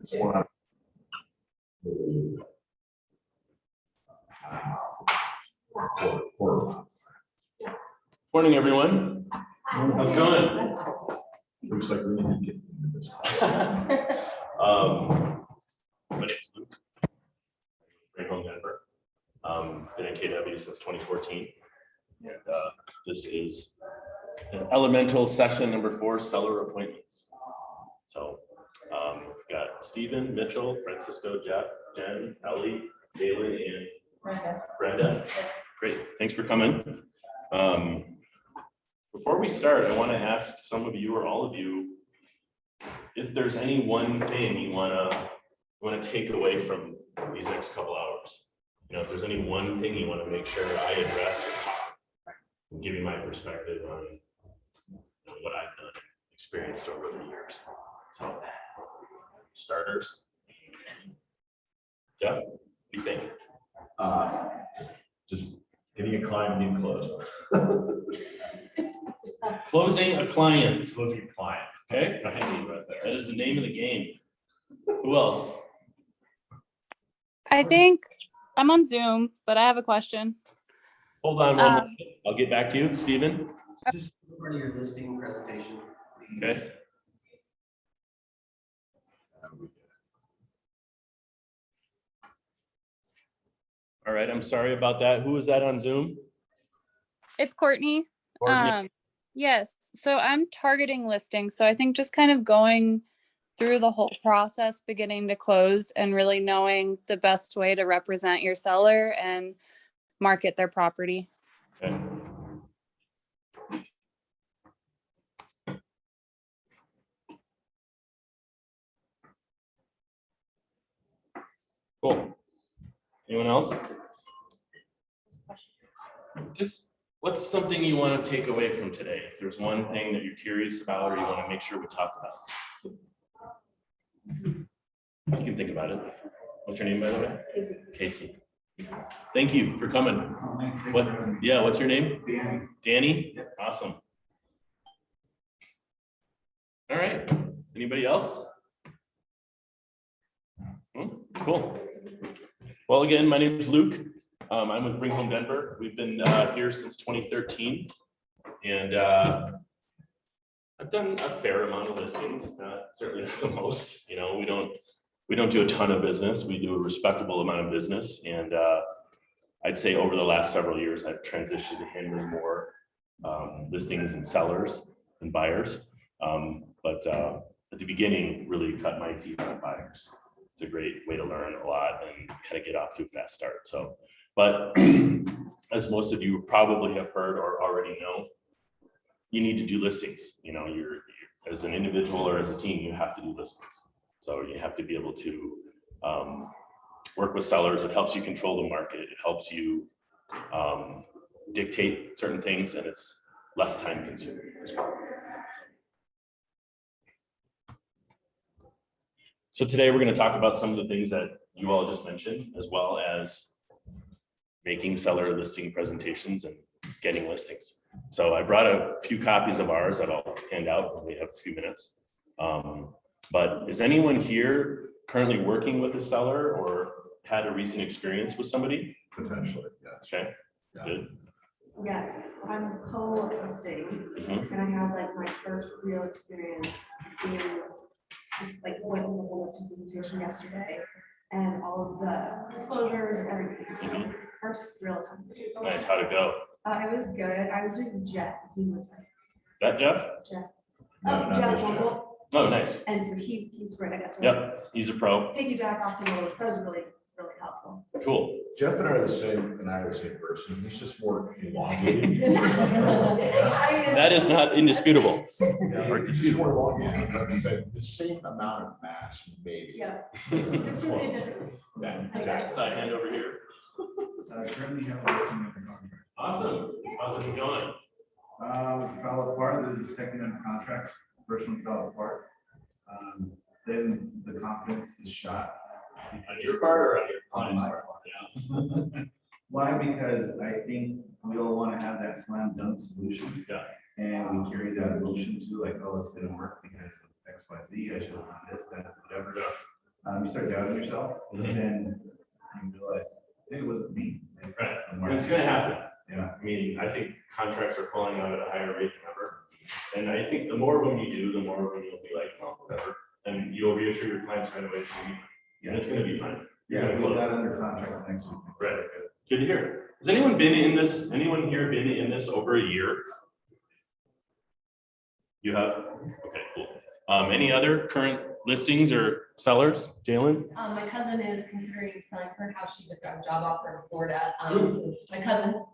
Just want to. Morning, everyone. How's it going? Looks like we need to get into this. My name is Luke. I'm from Denver. Been in KW since 2014. And this is elemental session number 4, seller appointments. So we've got Stephen, Mitchell, Francisco, Jeff, Jen, Ellie, Jalen, and Brenda. Great, thanks for coming. Before we start, I want to ask some of you or all of you if there's any one thing you want to take away from these next couple hours. You know, if there's any one thing you want to make sure I address or give you my perspective on what I've done and experienced over the years. So, starters. Jeff, what do you think? Just getting a client new close. Closing a client. Closing a client. Okay, Right there. that is the name of the game. Who else? I think I'm on Zoom, but I have a question. Hold on one moment. I'll get back to you, Stephen. Just part of your listing presentation. Okay. All right, I'm sorry about that. Who is that on Zoom? It's Courtney. Courtney? Yes, so I'm targeting listings. So I think just kind of going through the whole process, beginning to close, and really knowing the best way to represent your seller and market their property. Okay. Cool. Anyone else? Just what's something you want to take away from today? If there's one thing that you're curious about or you want to make sure we talk about. You can think about it. What's your name, by the way? Casey. Casey. Thank you for coming. What? Yeah, what's your name? Danny. Danny? Awesome. All right. Anybody else? Cool. Well, again, my name is Luke. I'm with Bring Home Denver. We've been here since 2013, and I've done a fair amount of listings. Certainly not the most. You know, we don't do a ton of business. We do a respectable amount of business, and I'd say over the last several years, I've transitioned to handling more listings and sellers and buyers. But at the beginning, really cut my teeth on buyers. It's a great way to learn a lot and kind of get off to a fast start. So, but as most of you probably have heard or already know, you need to do listings. You know, you're as an individual or as a team, you have to do listings. So you have to be able to work with sellers. It helps you control the market. It helps you dictate certain things, and it's less time consuming as well. So today we're going to talk about some of the things that you all just mentioned, as well as making seller listing presentations and getting listings. So I brought a few copies of ours that I'll hand out when we have a few minutes. But is anyone here currently working with a seller or had a recent experience with somebody? Potentially, yes. Okay, Yeah. good. Yes, I'm co-listing, and I had like my first real experience being, it's like went through the whole listing presentation yesterday, and all of the disclosures and everything. So first real time. Nice, how'd it go? It was good. I was with Jeff. He was like Is that Jeff? Jeff. No, not Jeff this Jeff. Wunkel. Oh, nice. And so he's great. I got to Yep, he's a pro. piggyback off him a little. So that was really helpful. Cool. Jeff and I are the same person. He's just more elongated. That is not indisputable. Yeah, he's just more elongated, but the same amount of mass, maybe. Yeah. Distributed differently. Yeah, Okay. exactly. Side hand over here. I currently have a listing under contract. Awesome. How's it going? Fell apart. This is the second under contract. First one fell apart. Then the confidence is shot. On your part or on your client's part? Yeah. Why? Because I think we all want to have that slam dunk solution. Yeah. And we carry that emotion to like, oh, it's gonna work because of X, Y, Z. I should have done this, that, whatever. you start doubting yourself, and Mhm. then you realize it wasn't me. It's Right. the And market. it's gonna happen. Yeah. I mean, I think contracts are falling out at a higher rate than ever. And I think the more when you do, the more when you'll be like, oh, whatever. And you'll reassure your clients right away. And it's gonna be fine. You're Yeah, gonna we'll close. that under contract next week. Right. Good to hear. Has anyone been in this, anyone here been in this over a year? You have? Okay, cool. Any other current listings or sellers? Jalen? My cousin is considering selling her house. She just got a job offer in Florida. My cousin.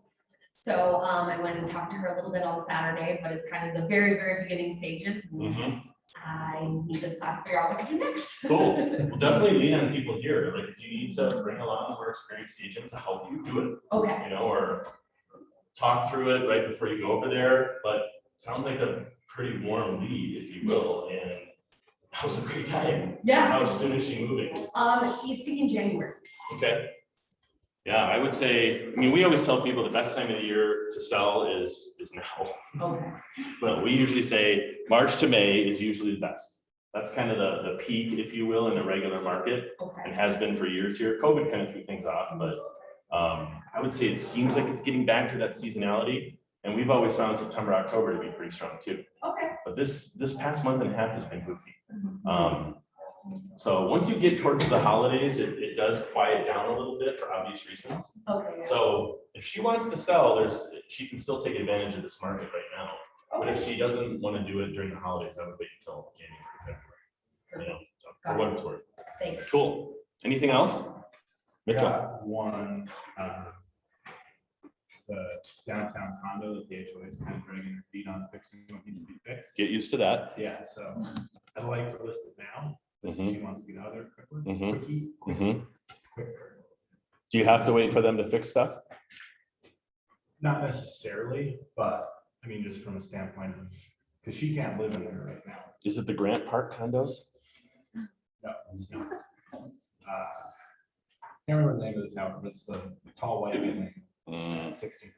So I went and talked to her a little bit on Saturday, but it's kind of the very, very beginning stages. Mhm. I need this class to figure out what to do next. Cool. Well, definitely lean on people here. Like if you need to bring along a more experienced agent to help you do it, Okay, you know, or talk through it right before you go over there. But sounds like a pretty warm lead, if you will, and that was a great time. yeah. How soon is she moving? She's thinking January. Okay. Yeah, I would say, I mean, we always tell people the best time of the year to sell is now. Okay. Well, we usually say March to May is usually the best. That's kind of the peak, if you will, in the regular market. It Okay. has been for years here. COVID kind of threw things off, but I would say it seems like it's getting back to that seasonality. And we've always found September, October to be pretty strong too. Okay. But this past month and a half has been goofy. So once you get towards the holidays, it does quiet down a little bit for obvious reasons. Okay. So if she wants to sell, she can still take advantage of this market right now. But if Okay. she doesn't want to do it during the holidays, I would wait until January, February. You know, so for what it's worth. Thanks. Cool. Anything else? Mitchell? Got one, it's a downtown condo that the HOA is kind of dragging their feet on fixing what needs to be fixed. Get used to that. Yeah, so I'd like to list it now, because Mhm. she wants to get out of there quicker, Mhm. quicker, Mhm. quicker. Do you have to wait for them to fix stuff? Not necessarily, but I mean, just from a standpoint of, because she can't live in there right now. Is it the Grant Park condos? No, it's not. Can't remember the name of the tower, but it's the tall white building Mm, at 16th.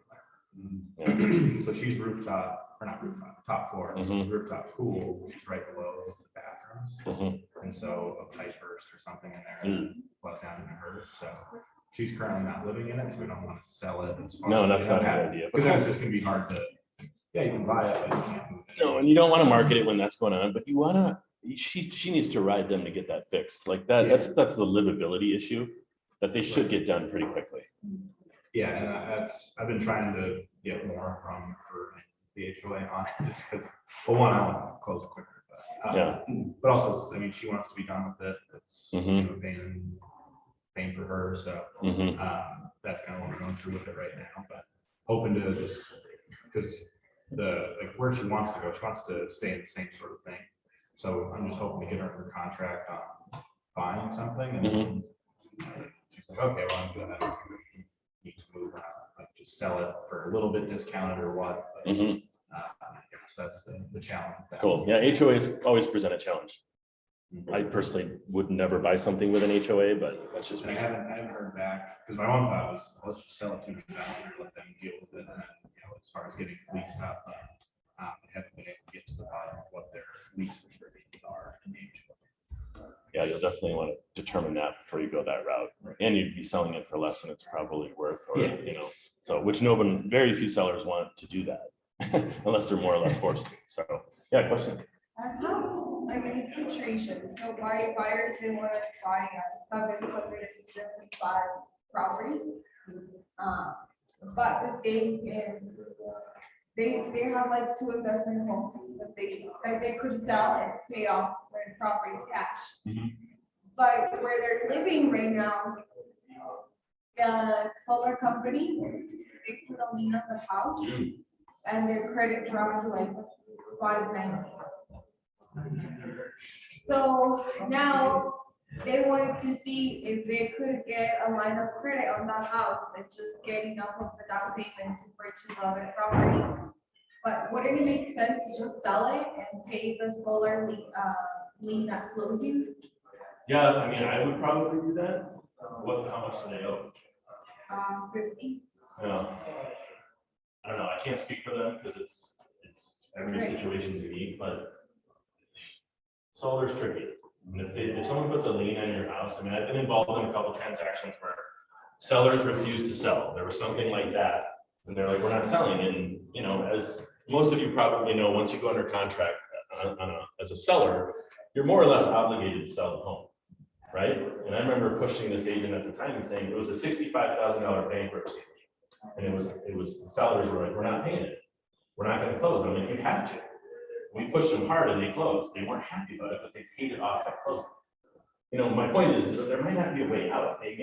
yeah. So she's rooftop, or not rooftop, top floor, Mhm. rooftop pool, which is right below the bathrooms. Mhm. And so a pipe burst or something in there, Mm. let down into hers, so she's currently not living in it, so we don't want to sell it. as far No, as- that's not a good idea. Because then it's just gonna be hard to, yeah, you can buy it, but you can't move it. No, and you don't want to market it when that's going on, but you wanna, she needs to ride them to get that fixed. Like that, that's the livability issue that they should get done pretty quickly. Yeah, and I've been trying to get more from her, the HOA on it, just because, well, one, I want to close it quicker, but, Yeah. but also, I mean, she wants to be done with it, it's, you Mhm. know, pain for her, so. Mhm. That's kind of what we're going through with it right now, but hoping to just, because like where she wants to go, she wants to stay in the same sort of thing. So I'm just hoping to get her under contract on buying something and then she's like, okay, well, I'm doing that. Need to move on, like just sell it for a little bit discounted or what. But, Mhm. so that's the challenge. with that. Cool. Yeah, HOAs always present a challenge. I personally would never buy something with an HOA, but that's just And me. I haven't heard back, because my one thought was, let's just sell it to the investor, let them deal with it, and then, you know, as far as getting leased up, I haven't been able to get to the bottom of what their lease restrictions are in the HOA. Yeah, you'll definitely want to determine that before you go that route. And you'd be selling it for less than it's probably worth, or, Yeah. you know, so, which very few sellers want to do that. Unless they're more or less forced to. So, yeah, question. I mean, it's situation, so buyers, they want to buy a 775 property. But the thing is, they have like 2 investment homes that they could sell and pay off their property cash. Mhm. But where they're living right now, the solar company, they put a lien on the house and their credit dropped to like 590. So now they wanted to see if they could get a line of credit on the house and just get enough of the down payment to purchase other property. But wouldn't it make sense to just sell it and pay the solar lien at closing? Yeah, I mean, I would probably do that. How much do they owe? 50. Yeah. I don't know. I can't speak for them because it's every Right. situation is unique, but solar's tricky. And if someone puts a lien on your house, I mean, I've been involved in a couple transactions where sellers refuse to sell. There was something like that. And they're like, we're not selling. And, you know, as most of you probably know, once you go under contract as a seller, you're more or less obligated to sell the home, right? And I remember pushing this agent at the time and saying it was a $65,000 bankruptcy. And it was the sellers were like, we're not paying it. We're not going to close. I'm like, you have to. We pushed them hard and they closed. They weren't happy about it, but they paid it off at closing. You know, my point is that there might not be a way out. They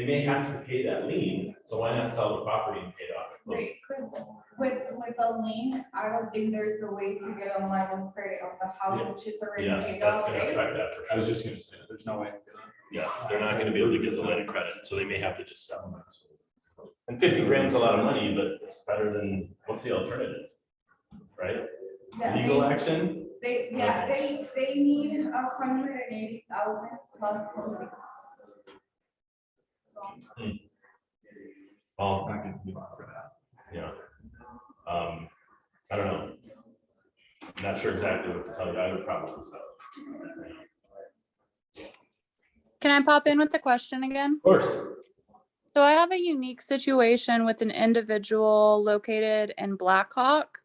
may have to pay that lien, so why not sell the property and pay it off? Right, because with a lien, I don't think there's a way to get a line of credit of the house, which is already Yes, paid that's off, gonna right? affect that for sure. I was just gonna say, there's no way. Yeah, they're not gonna be able to get the line of credit, so they may have to just sell. And 50 grand's a lot of money, but it's better than, what's the alternative? Right? Yeah, Legal action? They need 180,000 plus closing costs. So, Well, Not gonna move on for that. yeah. I don't know. I'm not sure exactly what to tell you. I would probably sell. Can I pop in with the question again? Of course. So I have a unique situation with an individual located in Blackhawk.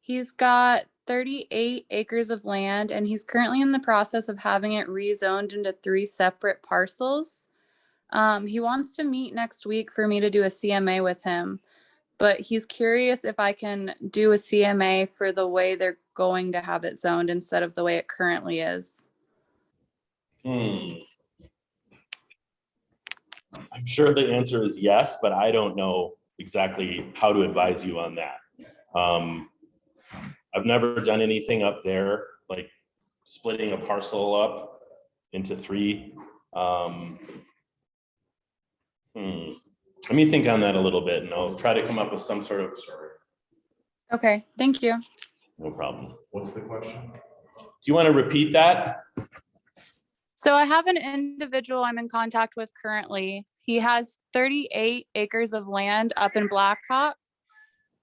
He's got 38 acres of land and he's currently in the process of having it rezoned into 3 separate parcels. He wants to meet next week for me to do a CMA with him, but he's curious if I can do a CMA for the way they're going to have it zoned instead of the way it currently is. I'm sure the answer is yes, but I don't know exactly how to advise you on that. I've never done anything up there, like splitting a parcel up into 3. Let me think on that a little bit and I'll try to come up with some sort of. Okay, thank you. No problem. What's the question? Do you want to repeat that? So I have an individual I'm in contact with currently. He has 38 acres of land up in Blackhawk.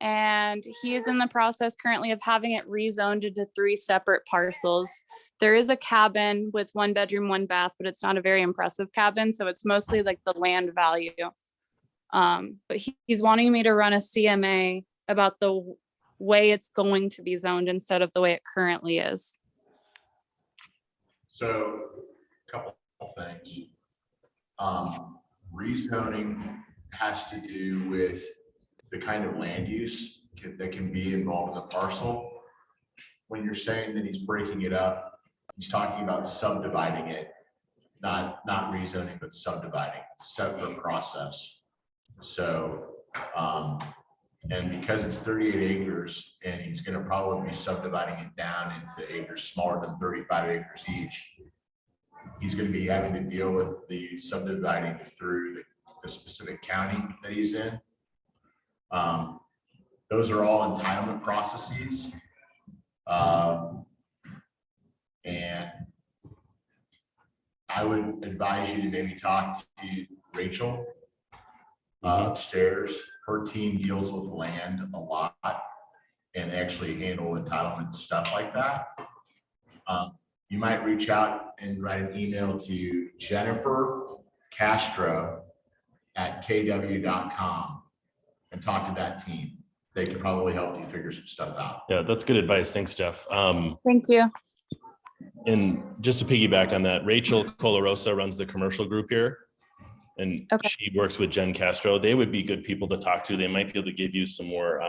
And he is in the process currently of having it rezoned into 3 separate parcels. There is a cabin with 1 bedroom, 1 bath, but it's not a very impressive cabin. So it's mostly like the land value. But he's wanting me to run a CMA about the way it's going to be zoned instead of the way it currently is. So, a couple of things. Rezoning has to do with the kind of land use that can be involved in the parcel. When you're saying that he's breaking it up, he's talking about subdividing it, not rezoning, but subdividing. It's a separate process. So, and because it's 38 acres and he's going to probably be subdividing it down into acres smaller than 35 acres each, he's going to be having to deal with the subdividing through the specific county that he's in. Those are all entitlement processes. And I would advise you to maybe talk to Rachel upstairs. Her team deals with land a lot and actually handle entitlement stuff like that. You might reach out and write an email to Jennifer Castro at kw.com and talk to that team. They could probably help you figure some stuff out. Yeah, that's good advice. Thanks, Jeff. Thank you. And just to piggyback on that, Rachel Colarosa runs the commercial group here. And Okay. she works with Jen Castro. They would be good people to talk to. They might be able to give you some more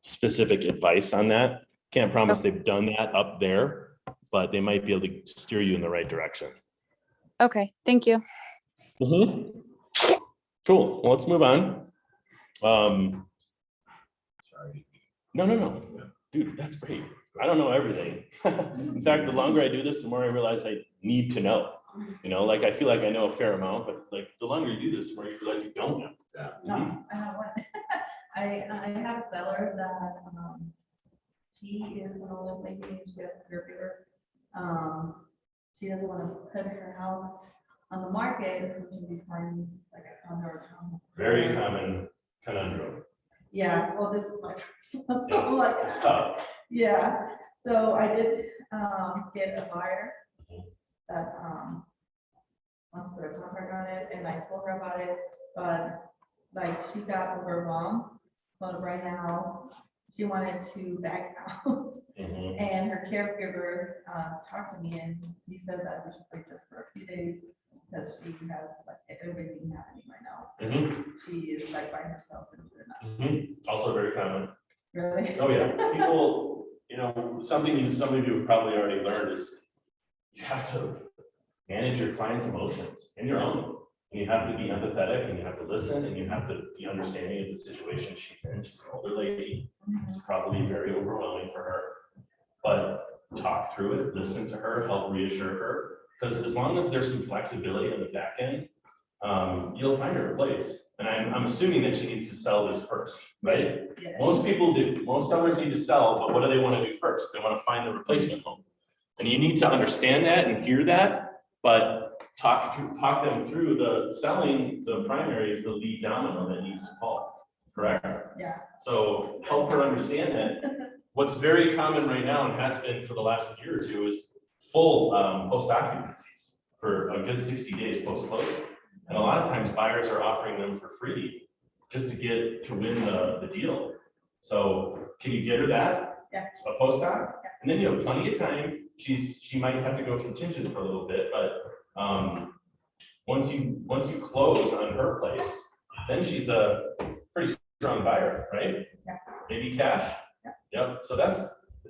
specific advice on that. Can't promise they've done that up there, but they might be able to steer you in the right direction. Okay, thank you. Cool. Well, let's move on. Sorry. No. Dude, that's great. I don't know everything. In fact, the longer I do this, the more I realize I need to know. You know, like I feel like I know a fair amount, but like the longer you do this, the more you realize you don't know. Yeah. No, I have one. I have a seller that, she is an old lady, she has a caregiver. She doesn't want to put her house on the market, which would be fine, like a condo or town. Very common conundrum. Yeah, well, this is my first one, so Yeah, I'm like. it's tough. Yeah, so I did, get a buyer that, wants to put a contract on it, and I told her about it, but like, she got overwhelmed. So right now, she wanted to back out, Mhm. and her caregiver, talked to me, and he said that we should wait just for a few days, because she has like everything happening right now. Mhm. She is like by herself and doing that. Mhm. Also very common. Really? Oh, yeah. People, something some of you have probably already learned is you have to manage your client's emotions and your own. And you have to be empathetic and you have to listen and you have to be understanding of the situation she's in. She's an older lady. It's probably very overwhelming for her. But talk through it, listen to her, help reassure her. Because as long as there's some flexibility on the back end, you'll find her a place. And I'm assuming that she needs to sell this first, right? Yeah. Most people do. Most sellers need to sell, but what do they want to do first? They want to find the replacement home. And you need to understand that and hear that, but talk them through the selling. The primary is the lead domino that needs to fall, correct? Yeah. So help her understand that. What's very common right now and has been for the last year or two is full post occupancies for a good 60 days post closing. And a lot of times buyers are offering them for free just to win the deal. So can you get her that? Yeah. A post doc? And then you have plenty of time. She might have to go contingent for a little bit, but once you close on her place, then she's a pretty strong buyer, right? Yeah. Maybe cash. Yeah. Yep. So that's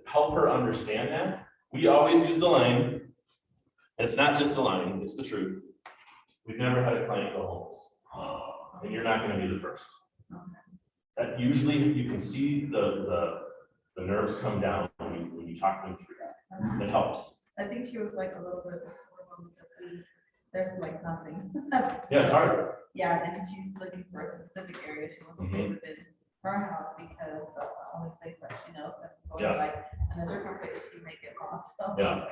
help her understand that. We always use the line, and it's not just a line, it's the truth. We've never had a client go homeless, and you're not going to be the first. That usually you can see the nerves come down when you talk them through that. It helps. I think she was like a little bit overwhelmed because there's like nothing. Yeah, it's hard. Yeah, and she's looking for a specific area she wants to stay within her house because that's the only place that she knows. And going Yeah. like another different place, she may get lost. So. Yeah.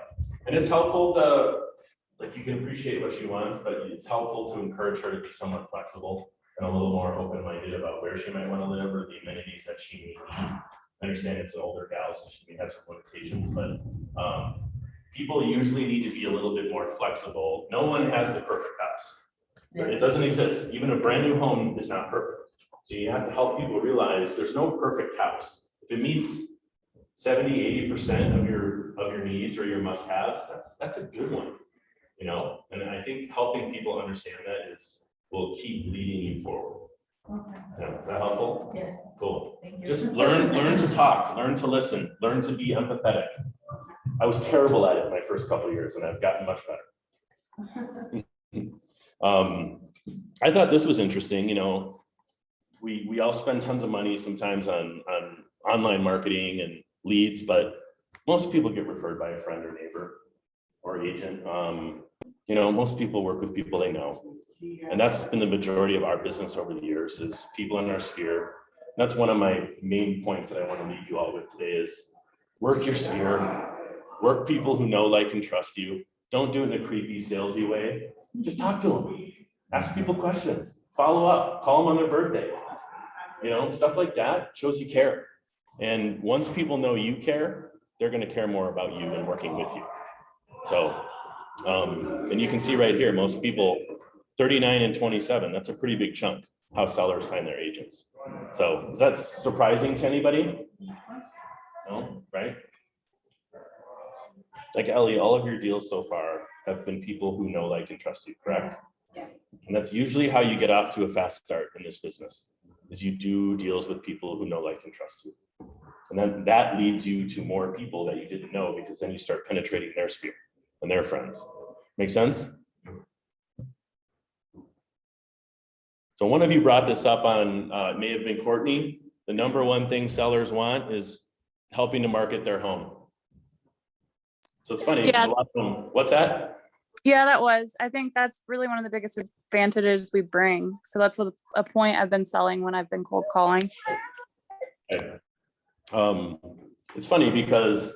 And it's helpful to, like, you can appreciate what she wants, but it's helpful to encourage her to be somewhat flexible and a little more open-minded about where she might want to live or the amenities that she may need. I understand it's an older gal, so she may have some limitations, but people usually need to be a little bit more flexible. No one has the perfect house. It doesn't exist. Even a brand new home is not perfect. So you have to help people realize there's no perfect house. If it meets 70–80% of your needs or your must-haves, that's a good one. And I think helping people understand that will keep leading you forward. Okay. Yeah, is that helpful? Yes. Cool. Thank you. Just learn to talk, learn to listen, learn to be empathetic. I was terrible at it my first couple of years, and I've gotten much better. I thought this was interesting. We all spend tons of money sometimes on online marketing and leads, but most people get referred by a friend or neighbor or agent. Most people work with people they know. And that's been the majority of our business over the years is people in our sphere. That's one of my main points that I want to leave you all with today is work your sphere, work people who know, like, and trust you. Don't do it in a creepy, salesy way. Just talk to them. Ask people questions. Follow up. Call them on their birthday. Stuff like that shows you care. And once people know you care, they're going to care more about you and working with you. So, and you can see right here, most people, 39 and 27, that's a pretty big chunk, how sellers find their agents. So is that surprising to anybody? No, right? Like Ellie, all of your deals so far have been people who know, like, and trust you, correct? Yeah. And that's usually how you get off to a fast start in this business, is you do deals with people who know, like, and trust you. And then that leads you to more people that you didn't know, because then you start penetrating their sphere and their friends. Make sense? So one of you brought this up on, it may have been Courtney. The number one thing sellers want is helping to market their home. So it's funny. Yeah. A lot of them, what's that? Yeah, that was. I think that's really one of the biggest advantages we bring. So that's what a point I've been selling when I've been cold calling. It's funny because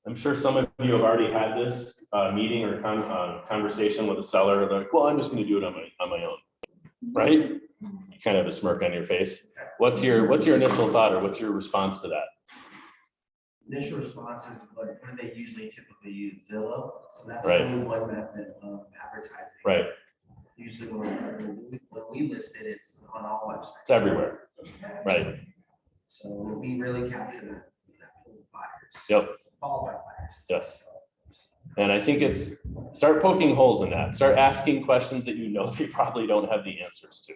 I'm sure some of you have already had this meeting or conversation with a seller. They're like, well, I'm just going to do it on my own, right? You kind of have a smirk on your face. What's your initial thought, or what's your response to that? initial responses, what do they usually typically use? Zillow? So that's Right. only one method of advertising. Right. Usually when we list it, it's on all websites. It's everywhere. Right. So we really capture that pool of buyers. Yep. Qualified buyers. Yes. And I think it's start poking holes in that. Start asking questions that you know they probably don't have the answers to.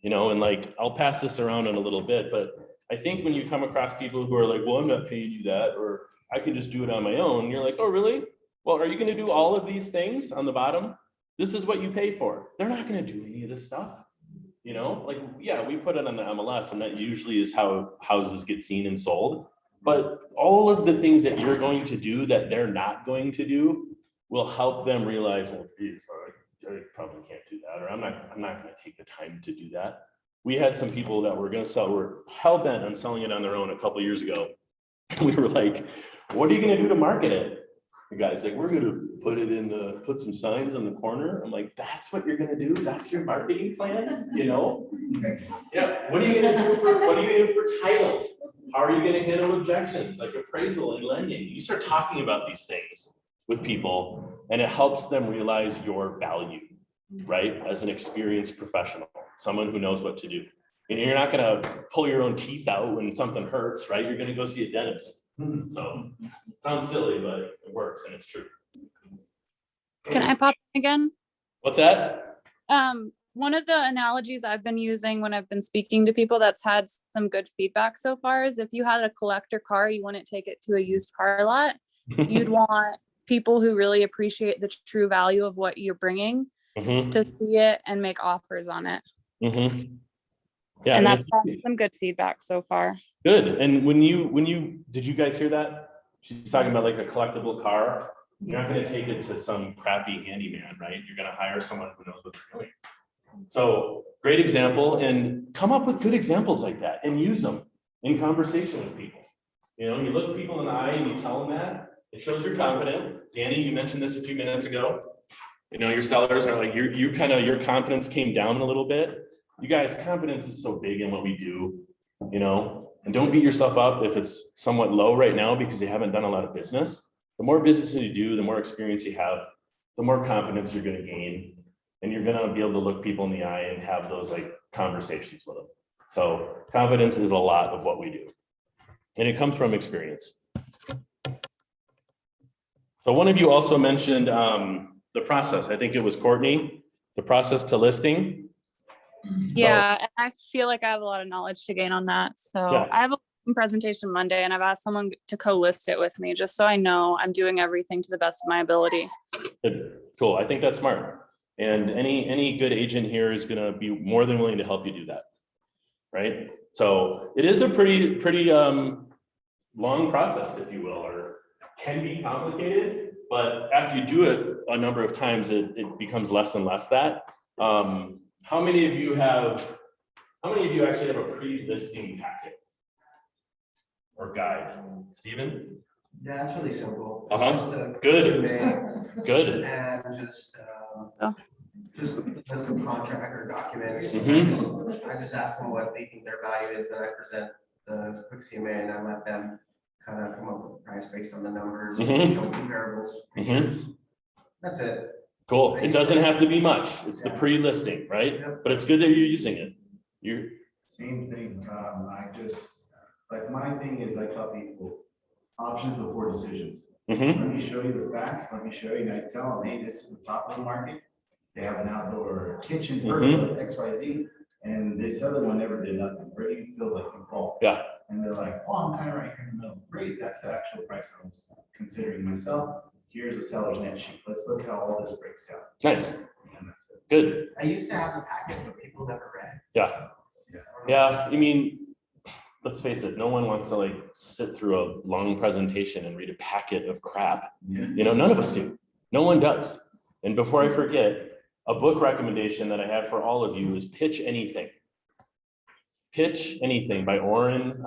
You know, and like I'll pass this around in a little bit, but I think when you come across people who are like, well, I'm not paying you that, or I can just do it on my own, you're like, oh, really? Well, are you going to do all of these things on the bottom? This is what you pay for. They're not going to do any of this stuff. You know, like, yeah, we put it on the MLS, and that usually is how houses get seen and sold. But all of the things that you're going to do that they're not going to do will help them realize, well, geez, I probably can't do that, or I'm not going to take the time to do that. We had some people that were hell bent on selling it on their own a couple of years ago. We were like, what are you going to do to market it? The guy's like, we're going to put some signs on the corner. I'm like, that's what you're going to do? That's your marketing plan? You know? Yeah. What are you going to do for title? How are you going to handle objections like appraisal and lending? You start talking about these things with people, and it helps them realize your value, right? As an experienced professional, someone who knows what to do. And you're not going to pull your own teeth out when something hurts, right? You're going to go see a dentist. So it sounds silly, but it works and it's true. Can I pop in again? What's that? One of the analogies I've been using when I've been speaking to people that's had some good feedback so far is if you had a collector car, you wouldn't take it to a used car lot. You'd want people who really appreciate the true value of what you're bringing to see it and make offers on it. Yeah, and that's some good feedback so far. Good. And when you did you guys hear that? She's talking about like a collectible car. You're not going to take it to some crappy handyman, right? You're going to hire someone who knows what they're doing. So great example, and come up with good examples like that and use them in conversation with people. You know, you look people in the eye and you tell them that. It shows you're confident. Danny, you mentioned this a few minutes ago. You know, your sellers are like, your confidence came down a little bit. You guys, confidence is so big in what we do, you know, and don't beat yourself up if it's somewhat low right now because you haven't done a lot of business. The more business you do, the more experience you have, the more confidence you're going to gain, and you're going to be able to look people in the eye and have those like conversations with them. So confidence is a lot of what we do, and it comes from experience. So one of you also mentioned the process. I think it was Courtney, the process to listing. Yeah, and I feel like I have a lot of knowledge to gain on that. So Yeah. I have a presentation Monday, and I've asked someone to co-list it with me just so I know I'm doing everything to the best of my ability. Good. Cool. I think that's smart. And any good agent here is going to be more than willing to help you do that. Right. So it is a pretty long process, if you will, or can be complicated, but after you do it a number of times, it becomes less and less that. How many of you actually have a pre-listing packet or guide? Steven? Yeah, it's really simple. Uh-huh. Just a Good. resume Good. And just some contract or documents. I just ask them what they think their value is, and I present the quick CMA, and I let them kind of come up with a price based on the numbers, show comparables, pictures. That's it. Cool. It doesn't have to be much. It's the pre-listing, right? Yep. But it's good that you're using it. Same thing. I just, like, my thing is I tell people options before decisions. Let me show you the facts. Let me show you. And I tell them, hey, this is the top of the market. They have an outdoor kitchen for XYZ. And this other one never did nothing. Where do you feel like you fall? Yeah. And they're like, oh, I'm kind of right here in the middle. Great. That's the actual price I was considering myself. Here's a seller's net sheet. Let's look how all this breaks down. Nice. And that's it. Good. I used to have the packet, but people never read it. Yeah. Yeah. I mean, let's face it. No one wants to like sit through a long presentation and read a packet of crap. Yeah. You know, none of us do. No one does. And before I forget, a book recommendation that I have for all of you is Pitch Anything. Pitch Anything by Oren,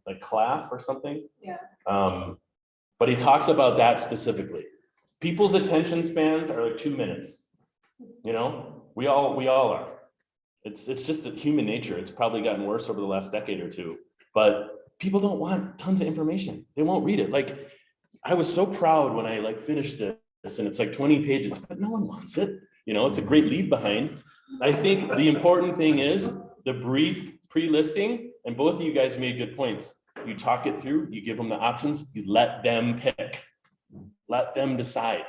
like Claff or something. Yeah. But he talks about that specifically. People's attention spans are like 2 minutes. You know, we all are. It's just a human nature. It's probably gotten worse over the last decade or two. But people don't want tons of information. They won't read it. Like, I was so proud when I like finished this and it's like 20 pages, but no one wants it. You know, it's a great leave behind. I think the important thing is the brief pre-listing, and both of you guys made good points. You talk it through, you give them the options, you let them pick, let them decide.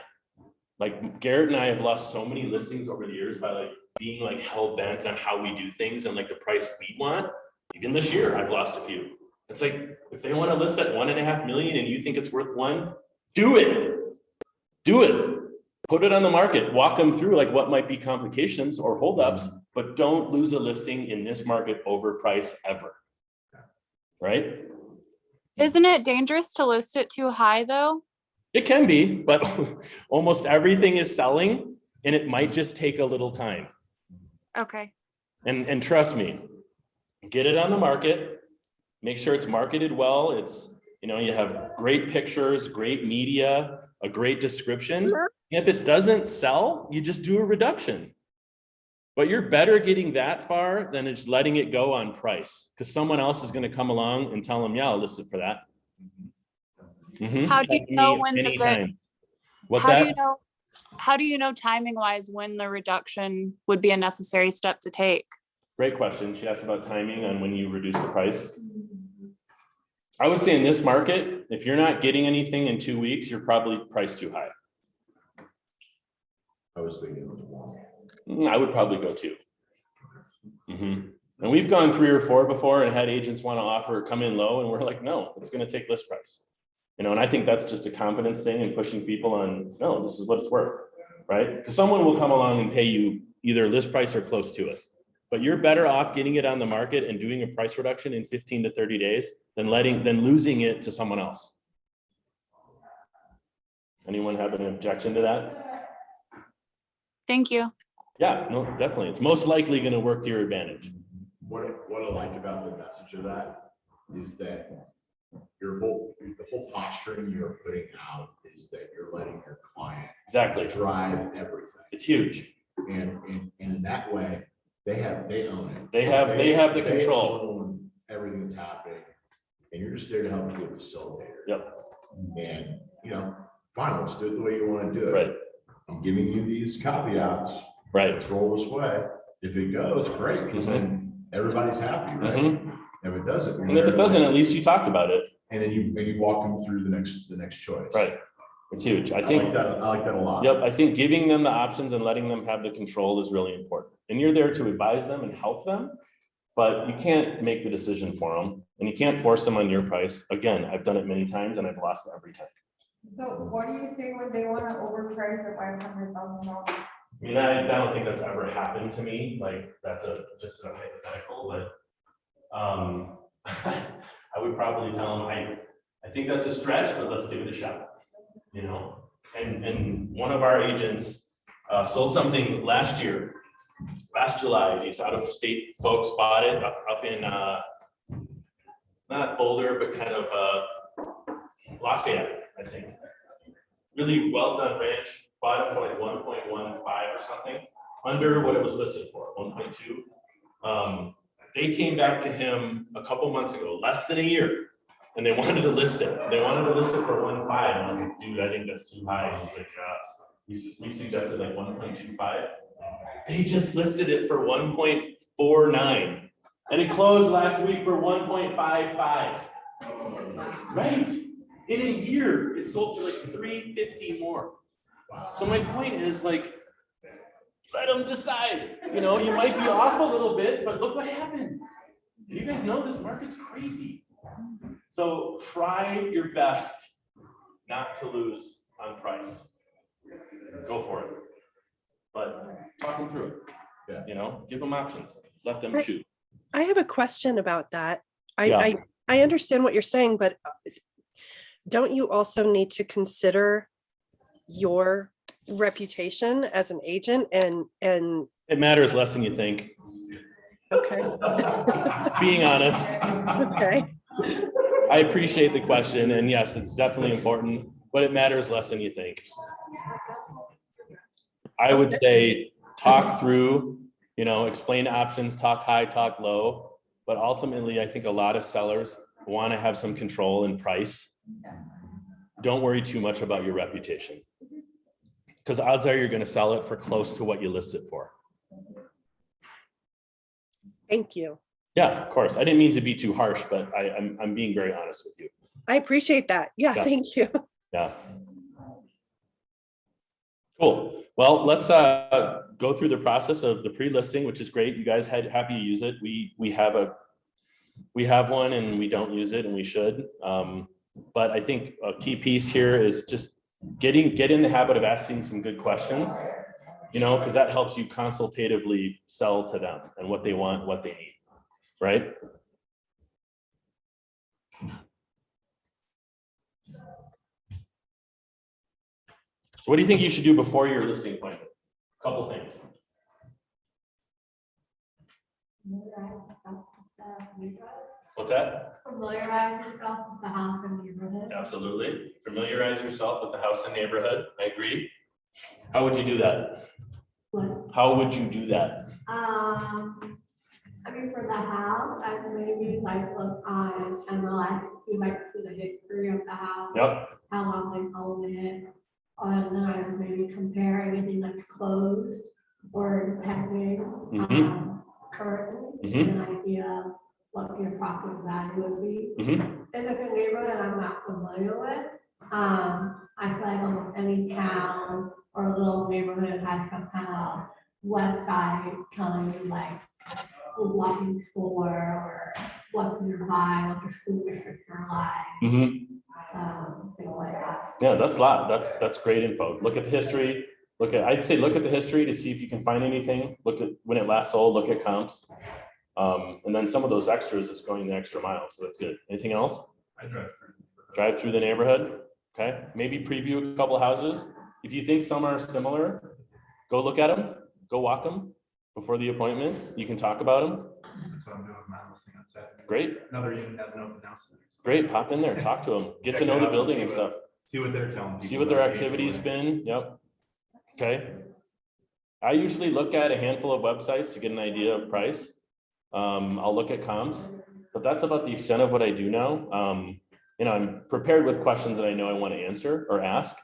Like Garrett and I have lost so many listings over the years by like being like hell bent on how we do things and like the price we want. Even this year, I've lost a few. It's like, if they want to list at 1.5 million and you think it's worth 1, do it. Do it. Put it on the market, walk them through like what might be complications or holdups, but don't lose a listing in this market over price ever. Right? Isn't it dangerous to list it too high though? It can be, but almost everything is selling and it might just take a little time. Okay. And trust me, get it on the market, make sure it's marketed well. It's, you know, you have great pictures, great media, a great description. If it doesn't sell, you just do a reduction. But you're better getting that far than just letting it go on price, because someone else is going to come along and tell them, yeah, I'll list it for that. How do you know when the good, Anytime. What's how that? do you know, how do you know timing wise when the reduction would be a necessary step to take? Great question. She asked about timing on when you reduce the price. I would say in this market, if you're not getting anything in 2 weeks, you're probably priced too high. I was thinking it was 1. I would probably go 2. And we've gone 3 or 4 before and had agents want to offer, come in low, and we're like, no, it's going to take list price. You know, and I think that's just a confidence thing and pushing people on, no, this is what it's worth, right? Because someone will come along and pay you either list price or close to it. But you're better off getting it on the market and doing a price reduction in 15 to 30 days than losing it to someone else. Anyone have an objection to that? Thank you. Yeah, no, definitely. It's most likely going to work to your advantage. What I like about the message of that is that the whole posturing you're putting out is that you're letting your client Exactly drive everything. It's huge. And in that way, they own it. They have the control. Own everything that's happening, and you're just there to help be a facilitator. Yep. And you know, fine, let's do it the way you want to do it. Right. I'm giving you these caveats. Right. Let's roll this way. If it goes, great, because then everybody's happy, right? If it doesn't, and if it doesn't, at least you talked about it. And then you walk them through the next choice. Right. It's huge. I like that a lot. Yep. I think giving them the options and letting them have the control is really important. And you're there to advise them and help them, but you can't make the decision for them and you can't force them on your price. Again, I've done it many times and I've lost every time. So what do you say when they want to overprice it by $100,000? I mean, I don't think that's ever happened to me. Like that's just a hypothetical, but I would probably tell them, I think that's a stretch, but let's give it a shot. You know, and one of our agents sold something last July. These out of state folks bought it up in not Boulder, but kind of Lafayette, I think. Really well done ranch. Bought it for like 1.15 or something, under what it was listed for, 1.2. They came back to him a couple months ago, less than a year, and they wanted to list it. They wanted to list it for 1.5. And I was like, dude, I think that's too high. And he's like, we suggested like 1.25. They just listed it for 1.49, and it closed last week for 1.55. Right? In a year, it sold for like $350 more. So my point is, like, let them decide. You know, you might be off a little bit, but look what happened. You guys know this market's crazy. So try your best not to lose on price. Go for it. But talk them through it. Yeah. You know, give them options. Let them choose. I have a question about that. I understand what you're saying, but don't you also need to consider your reputation as an agent and it matters less than you think. Okay. Being honest. Okay. I appreciate the question, and yes, it's definitely important, but it matters less than you think. I would say talk through, you know, explain options, talk high, talk low, but ultimately I think a lot of sellers want to have some control in price, don't worry too much about your reputation. Because odds are you're going to sell it for close to what you list it for. Thank you. Yeah, of course. I didn't mean to be too harsh, but I'm being very honest with you. I appreciate that. Yeah, Yeah. thank you. Yeah. Cool. Well, let's go through the process of the pre-listing, which is great. You guys had happy to use it. We have one and we don't use it, and we should. But I think a key piece here is just get in the habit of asking some good questions, you know, because that helps you consultatively sell to them and what they want, what they need, right? So what do you think you should do before your listing appointment? A couple things. What's that? Familiarize yourself with the house and neighborhood. Absolutely. Familiarize yourself with the house and neighborhood. I agree. How would you do that? What? How would you do that? I mean, for the house, I maybe like look on MLS, you might see the history of the house. Yep. How long they've owned it. And then I would maybe compare anything that's closed or pending, currently, get an idea of what your property value would be. And if a neighborhood I'm not familiar with, I feel like almost any town or little neighborhood has some kind of website telling you like who's walking store or what's nearby, what the school districts are like. Things like that. Yeah, that's great info. Look at the history. I'd say look at the history to see if you can find anything. Look at when it last sold, look at comps. And then some of those extras is going the extra mile. So that's good. Anything else? I Drive through the neighborhood. Okay. Maybe preview a couple houses. If you think some are similar, go look at them, go walk them before the appointment. You can talk about them. That's what I'm doing with my listing on Saturday. Great. Another unit has an open house. Great. Pop in there, talk to them, get Check to know it the out, building see and stuff. See what they're telling people. See what their about the activity's HOA. been. Yep. Okay. I usually look at a handful of websites to get an idea of price. I'll look at comps, but that's about the extent of what I do now. You know, I'm prepared with questions that I know I want to answer or ask.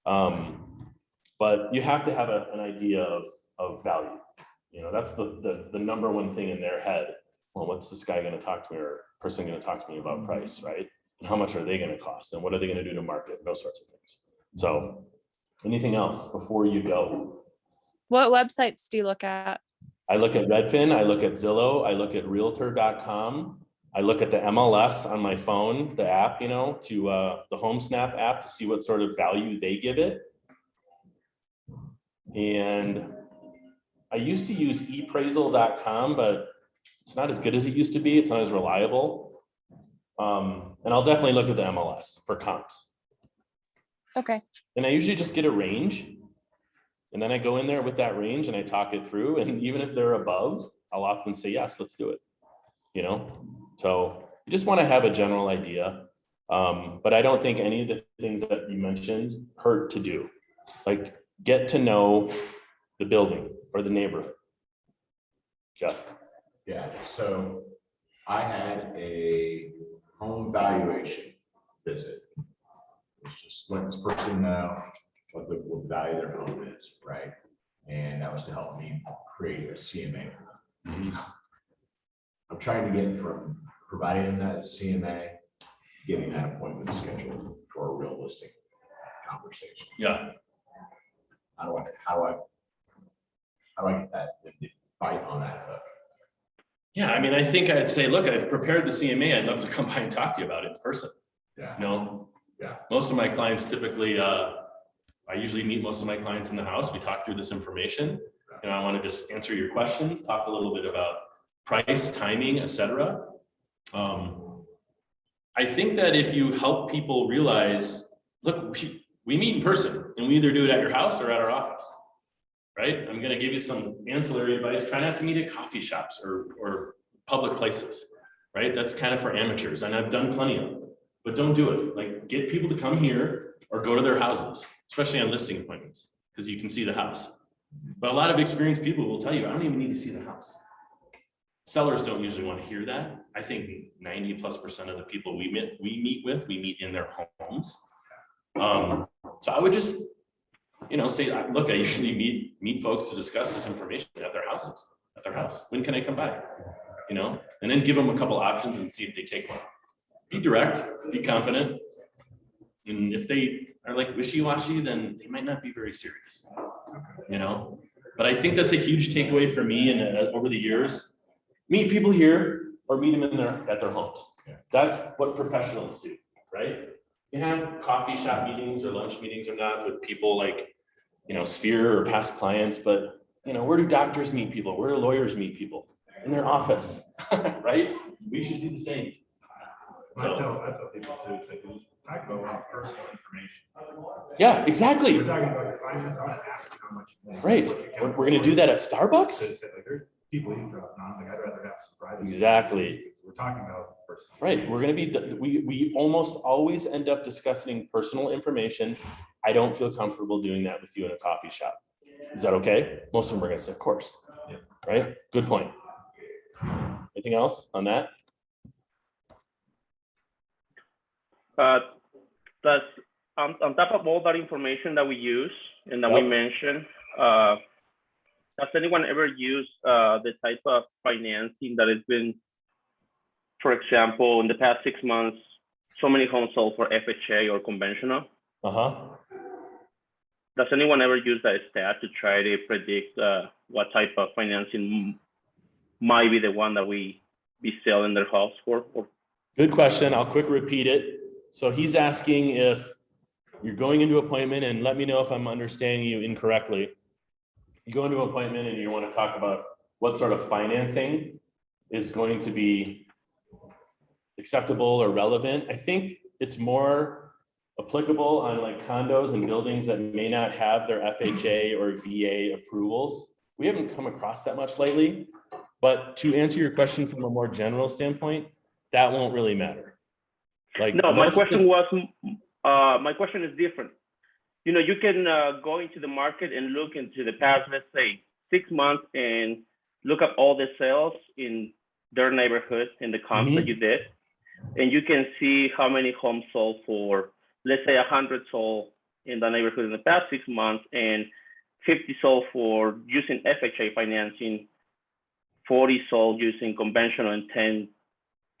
But you have to have an idea of value. You know, that's the number one thing in their head. Well, what's this guy going to talk to me or person going to talk to me about price, right? And how much are they going to cost? And what are they going to do to market? Those sorts of things. So anything else before you go? What websites do you look at? I look at Redfin, I look at Zillow, I look at realtor.com. I look at the MLS on my phone, the app, you know, to the HomeSnap app to see what sort of value they give it. And I used to use ePraisal.com, but it's not as good as it used to be. It's not as reliable. And I'll definitely look at the MLS for comps. Okay. And I usually just get a range. And then I go in there with that range and I talk it through. And even if they're above, I'll often say, yes, let's do it. You know, so you just want to have a general idea. But I don't think any of the things that you mentioned hurt to do. Like get to know the building or the neighborhood. Jeff. Yeah, so I had a home valuation visit. It's just let this person know what the value of their home is, right? And that was to help me create a CMA. I'm trying to get from providing that CMA, getting that appointment scheduled for a real listing conversation. Yeah. How do I get that bite on that hook? Yeah, I mean, I think I'd say, look, I've prepared the CMA. I'd love to come by and talk to you about it in person. Yeah. You know, Yeah. Most of my clients typically, I usually meet most of my clients in the house. We talk through this information. And I want to just answer your questions, talk a little bit about price, timing, etc. I think that if you help people realize, look, we meet in person and we either do it at your house or at our office, right? I'm going to give you some ancillary advice. Try not to meet at coffee shops or public places, right? That's kind of for amateurs, and I've done plenty of them, but don't do it. Like get people to come here or go to their houses, especially on listing appointments, because you can see the house. But a lot of experienced people will tell you, I don't even need to see the house. sellers don't usually want to hear that. I think 90+% of the people we meet in their homes. So I would just, say, look, I usually meet folks to discuss this information at their houses, at their house. When can I come by? And then give them a couple options and see if they take one. Be direct, be confident. And if they are like wishy-washy, then they might not be very serious, But I think that's a huge takeaway for me. And over the years, meet people here or meet them at their homes. That's what professionals do, right? You have coffee shop meetings or lunch meetings or not with people like, Sphere or past clients, but where do doctors meet people? Where do lawyers meet people? In their office, right? We should do the same. I tell people too, it's like, talk about a lot of personal information. Yeah, exactly. We're talking about your finances, I'm gonna ask you how much. Right. We're gonna do that at Starbucks? Like, there's people eavesdropping on, like, I'd rather have some privacy. Exactly. We're talking about personal. Right. We're gonna be, we almost always end up discussing personal information. I don't feel comfortable doing that with you in a coffee shop. Is that okay? Most of them are gonna say, of course. Yeah. Right? Good point. Anything else on that? That's on top of all that information that we use and that we mentioned, has anyone ever used the type of financing that has been, for example, in the past 6 months, so many homes sold for FHA or conventional? Does anyone ever use that stat to try to predict what type of financing might be the one that we be selling their house for? Good question. I'll quick repeat it. So he's asking if you're going into an appointment, and let me know if I'm understanding you incorrectly. You go into an appointment and you want to talk about what sort of financing is going to be acceptable or relevant. I think it's more applicable on like condos and buildings that may not have their FHA or VA approvals. We haven't come across that much lately, but to answer your question from a more general standpoint, that won't really matter. Like, no, my question is different. You can go into the market and look into the past, let's say 6 months, and look at all the sales in their neighborhood in the comps that you did. And you can see how many homes sold for, let's say 100 sold in the neighborhood in the past 6 months, and 50 sold for using FHA financing, 40 sold using conventional, and 10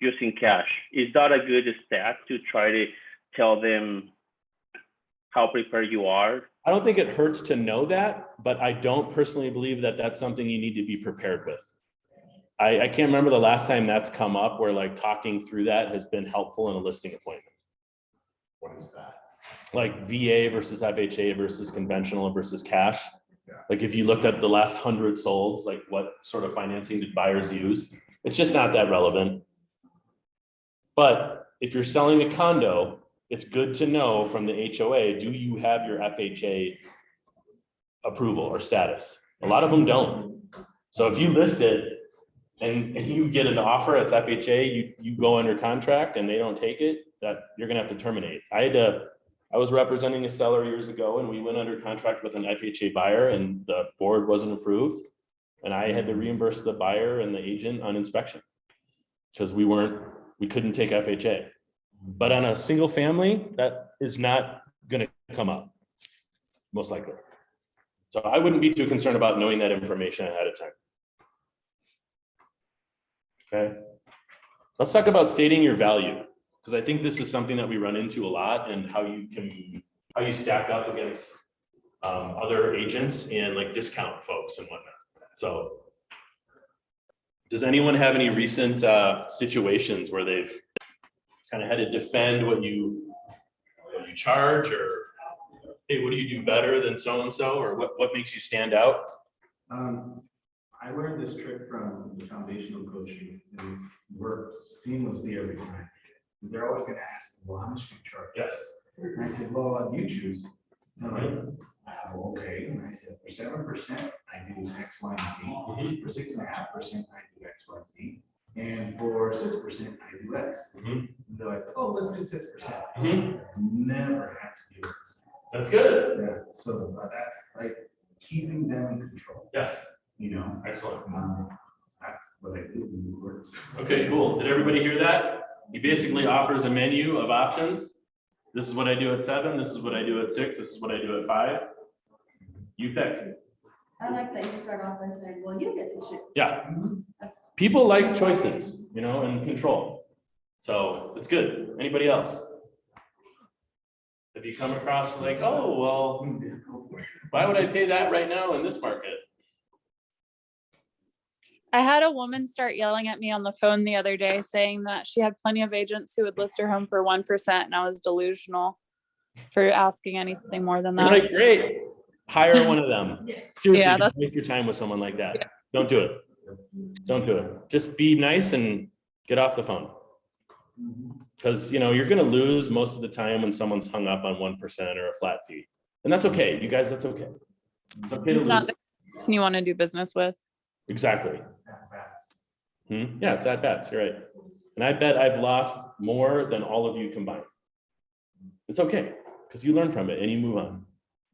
using cash. Is that a good stat to try to tell them how prepared you are? I don't think it hurts to know that, but I don't personally believe that that's something you need to be prepared with. I can't remember the last time that's come up where like talking through that has been helpful in a listing appointment. What is that? Like VA versus FHA versus conventional versus cash. Yeah. Like if you looked at the last 100 solds, like what sort of financing did buyers use? It's just not that relevant. But if you're selling a condo, it's good to know from the HOA, do you have your FHA approval or status? A lot of them don't. So if you list it and you get an offer, it's FHA, you go under contract and they don't take it, that you're gonna have to terminate. I was representing a seller years ago and we went under contract with an FHA buyer and the board wasn't approved. And I had to reimburse the buyer and the agent on inspection because we couldn't take FHA. But on a single family, that is not gonna come up, most likely. So I wouldn't be too concerned about knowing that information ahead of time. Okay, let's talk about stating your value, because I think this is something that we run into a lot, and how you stack up against other agents and like discount folks and whatnot. So does anyone have any recent situations where they've kind of had to defend what you charge, or hey, what do you do better than so-and-so, or what makes you stand out? I learned this trick from the foundational coaching, and it's worked seamlessly every time. They're always going to ask, well, how much do you charge? Yes. And I said, well, you choose. And they're like, oh, okay. And I said, for 7%, I do X, Y, and Z. For 6.5%, I do X, Y, Z. And for 6%, I do X. And they're like, oh, let's do 6%. Never had to do it. That's good. Yeah. So that's like keeping them in control. Yes. You know, Excellent. that's what I do. And it works. Okay, cool. Did everybody hear that? He basically offers a menu of options. This is what I do at 7. This is what I do at 6. This is what I do at 5. You pick. I like that you start off by saying, well, you get to choose. Yeah. That's, People like choices, you know, and control. So it's good. Anybody else? Have you come across like, oh, well, why would I pay that right now in this market? I had a woman start yelling at me on the phone the other day saying that she had plenty of agents who would list her home for 1%, and I was delusional for asking anything more than You're that. like, great, hire one of them. Seriously, Yeah, don't waste your time with someone like that. Don't do it. Don't do it. Just be nice and get off the phone. Because, you know, you're going to lose most of the time when someone's hung up on 1% or a flat fee. And that's okay. You guys, that's okay. It's okay to It's lose. not the person you want to do business with. Exactly. Yeah, it's at bats. You're right. And I bet I've lost more than all of you combined. It's okay, because you learn from it and you move on,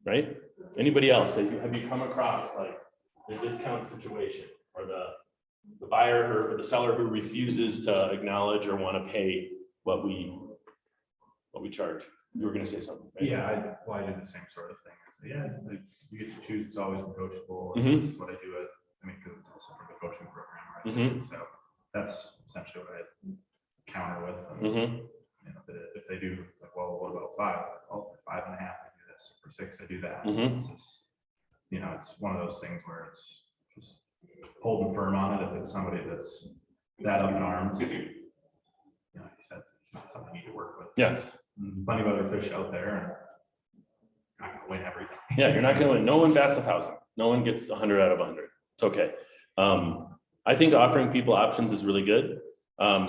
right? Anybody else? Have you come across like the discount situation or the buyer or the seller who refuses to acknowledge or want to pay what we charge? You were going to say something, right? Yeah, I did the same sort of thing. So yeah, like, you get to choose. It's always negotiable. Mhm. This is what I do it. I mean, because it's also for the coaching program, right? Mhm. So that's essentially what I counter with. And, Mm-hmm. you know, if they do like, well, what about 5? Oh, 5.5, I do this. For 6, I do that. Mhm. It's just, you know, it's one of those things where it's just holding firm on it. If it's somebody that's that up in arms, you know, like you said, it's something you need to work with. Yeah. There's plenty of other fish out there, and you're not gonna win everything. Yeah, you're not going to win. No one bats 1,000. No one gets 100 out of 100. It's okay. I think offering people options is really good.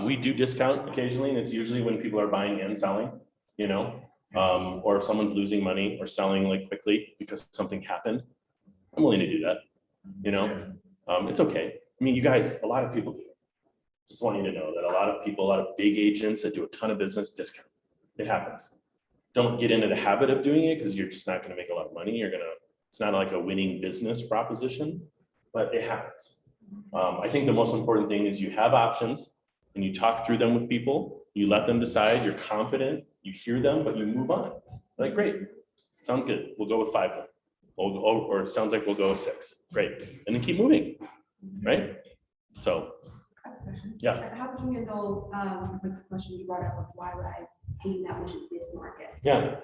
We do discount occasionally, and it's usually when people are buying and selling, you know, or if someone's losing money or selling like quickly because something happened. I'm willing to do that, you know. It's okay. I mean, you guys, a lot of people do. Just want you to know that a lot of people, a lot of big agents that do a ton of business discount. It happens. Don't get into the habit of doing it because you're just not going to make a lot of money. It's not like a winning business proposition, but it happens. I think the most important thing is you have options and you talk through them with people. You let them decide, you're confident, you hear them, but you move on. Like, great, sounds good. We'll go with 5 then. Or it sounds like we'll go with 6. Great. And then keep moving, right? So, I have a question. yeah. How would you handle, with the question you brought up of why would I pay that much in this market? Yeah.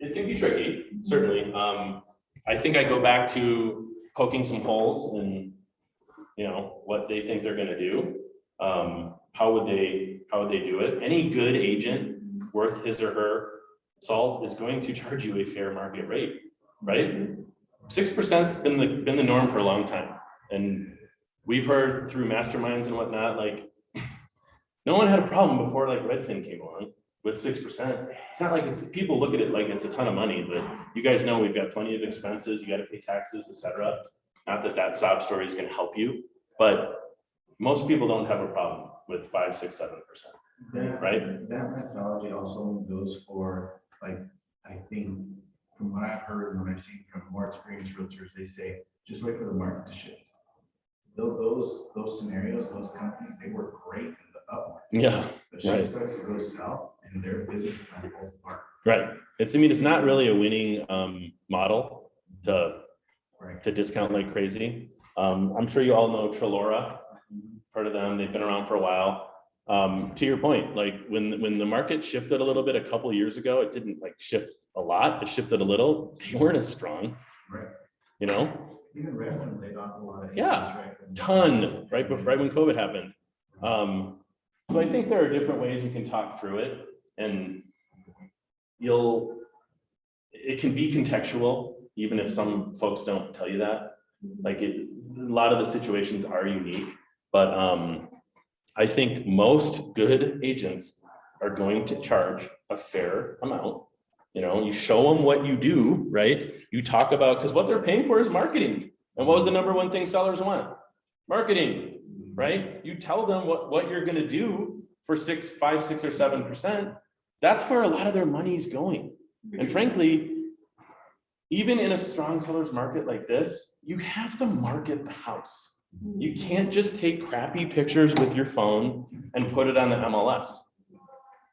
It can be tricky, certainly. I think I go back to poking some holes in, you know, what they think they're going to do. How would they do it? Any good agent worth his or her salt is going to charge you a fair market rate, right? 6%'s been the norm for a long time, and we've heard through masterminds and whatnot, like no one had a problem before like Redfin came along with 6%. It's not like people look at it like it's a ton of money, but you guys know we've got plenty of expenses. You got to pay taxes, etc. Not that sob story is going to help you, but most people don't have a problem with 5, 6, 7%, right? That methodology also goes for, like, I think from what I've heard and what I've seen from more experienced realtors, they say, just wait for the market to shift. Those scenarios, those companies, they work great in the up market. Yeah, The shit right. starts to go south and their business kind of falls apart. Right. It's not really a winning model to discount like crazy. I'm sure you all know Trelora. Part of them, they've been around for a while. To your point, like when the market shifted a little bit a couple of years ago, it didn't like shift a lot. It shifted a little. They weren't as strong. Right. You know? Even Redfin, they got a lot of. Yeah, ton right when COVID happened. So I think there are different ways you can talk through it, and it can be contextual, even if some folks don't tell you that. Like a lot of the situations are unique, but I think most good agents are going to charge a fair amount. You know, you show them what you do, right? You talk about, because what they're paying for is marketing. And what was the number one thing sellers want? Marketing, right? You tell them what you're going to do for 5, 6, or 7%. That's where a lot of their money is going. And frankly, even in a strong seller's market like this, you have to market the house. You can't just take crappy pictures with your phone and put it on the MLS.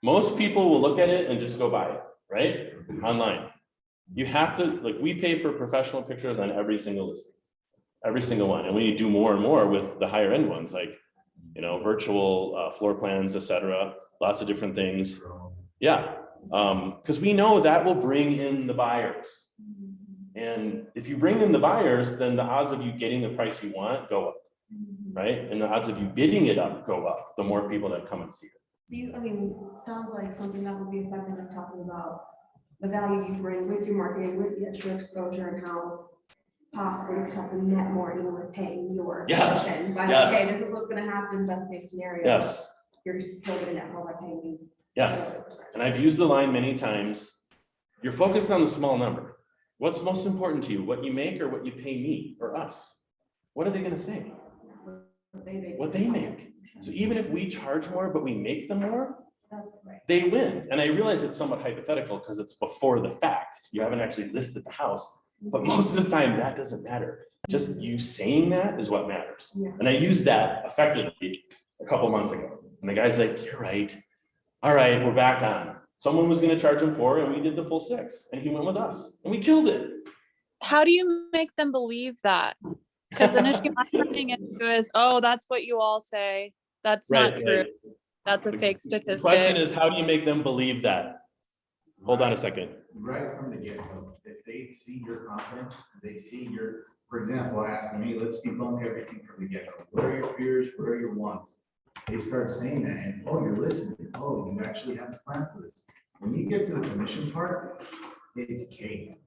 Most people will look at it and just go buy it, right? Online. You have to, like, we pay for professional pictures on every single listing, every single one. And we do more and more with the higher end ones, like, you know, virtual floor plans, etc. Lots of different things. Yeah, because we know that will bring in the buyers. And if you bring in the buyers, then the odds of you getting the price you want go up, right? And the odds of you bidding it up go up, the more people that come and see it. Do you, I mean, sounds like something that would be effective is talking about the value you bring with your marketing, with the extra exposure, and how possibly you have to net more even with paying your Yes, commission. By yes. okay, this is what's gonna happen, best case scenario. Yes, You're still gonna net more by paying me. yes. And I've used the line many times. You're focused on the small number. What's most important to you? What you make or what you pay me or us? What are they gonna say? What they make. So even if we charge more, but we make them more, That's right. they win. And I realize it's somewhat hypothetical because it's before the fact. You haven't actually listed the house, but most of the time that doesn't matter. Just you saying that is what matters. Yeah. And I used that effectively a couple months ago. And the guy's like, you're right. All right, we're back on. Someone was gonna charge him 4 and we did the full 6 and he went with us and we killed it. How do you make them believe that? Because initially my turning into is, oh, that's what you all say. That's Right, not true. right. That's a fake The question statistic. is, how do you make them believe that? Hold on a second. Right from the get-go, if they see your confidence, they see your, for example, asking me, let's debunk everything from the get-go. What are your fears? What are your wants? They start saying that, and oh, you're listening. Oh, you actually have a plan for this. When you get to the commission part, it's cake.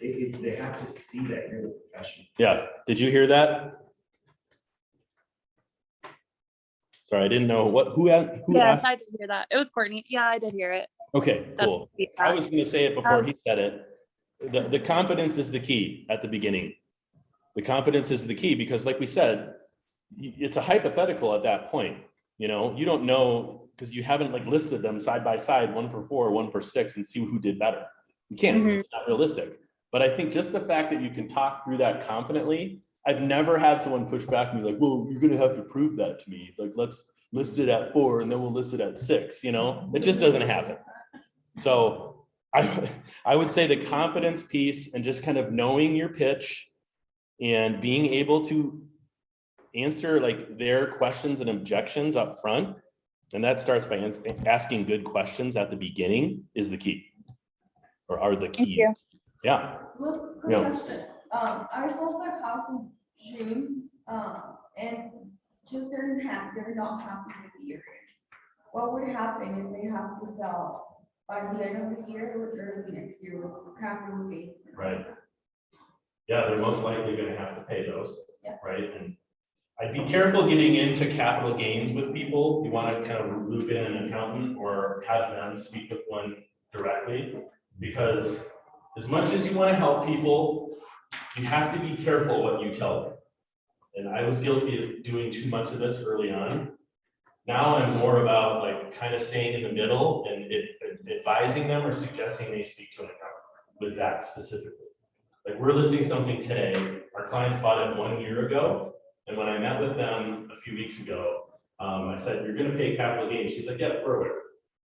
They have to see that you're the professional. Yeah, did you hear that? Sorry, I didn't know who Yes, asked? I did hear that. It was Courtney. Yeah, I did hear it. Okay, That's cool. the I feedback. was gonna say it before he said it. The confidence is the key at the beginning. The confidence is the key because like we said, it's a hypothetical at that point. You know, you don't know because you haven't like listed them side by side, 1 for 4, 1 for 6 and see who did better. You can't, Mhm. it's not realistic. But I think just the fact that you can talk through that confidently, I've never had someone push back and be like, well, you're gonna have to prove that to me. Like, let's list it at 4 and then we'll list it at 6, you know? It just doesn't happen. So I would say the confidence piece and just kind of knowing your pitch and being able to answer like their questions and objections up front. And that starts by asking good questions at the beginning is the key or are the Thank you. keys. Yeah. Look, good Yeah. question. I sold the house in June, and just they're not happy with the area. What would happen if they have to sell by the end of the year or early next year with capital gains? Right. Yeah, they're most likely gonna have to pay those, Yeah. right? And I'd be careful getting into capital gains with people. You wanna kind of loop in an accountant or have them speak with one directly. Because as much as you wanna help people, you have to be careful what you tell them. And I was guilty of doing too much of this early on. Now I'm more about like kind of staying in the middle and advising them or suggesting they speak to an accountant with that specifically. Like we're listing something today, our clients bought it 1 year ago. And when I met with them a few weeks ago, I said, you're gonna pay capital gains. She's like, yeah, we're aware.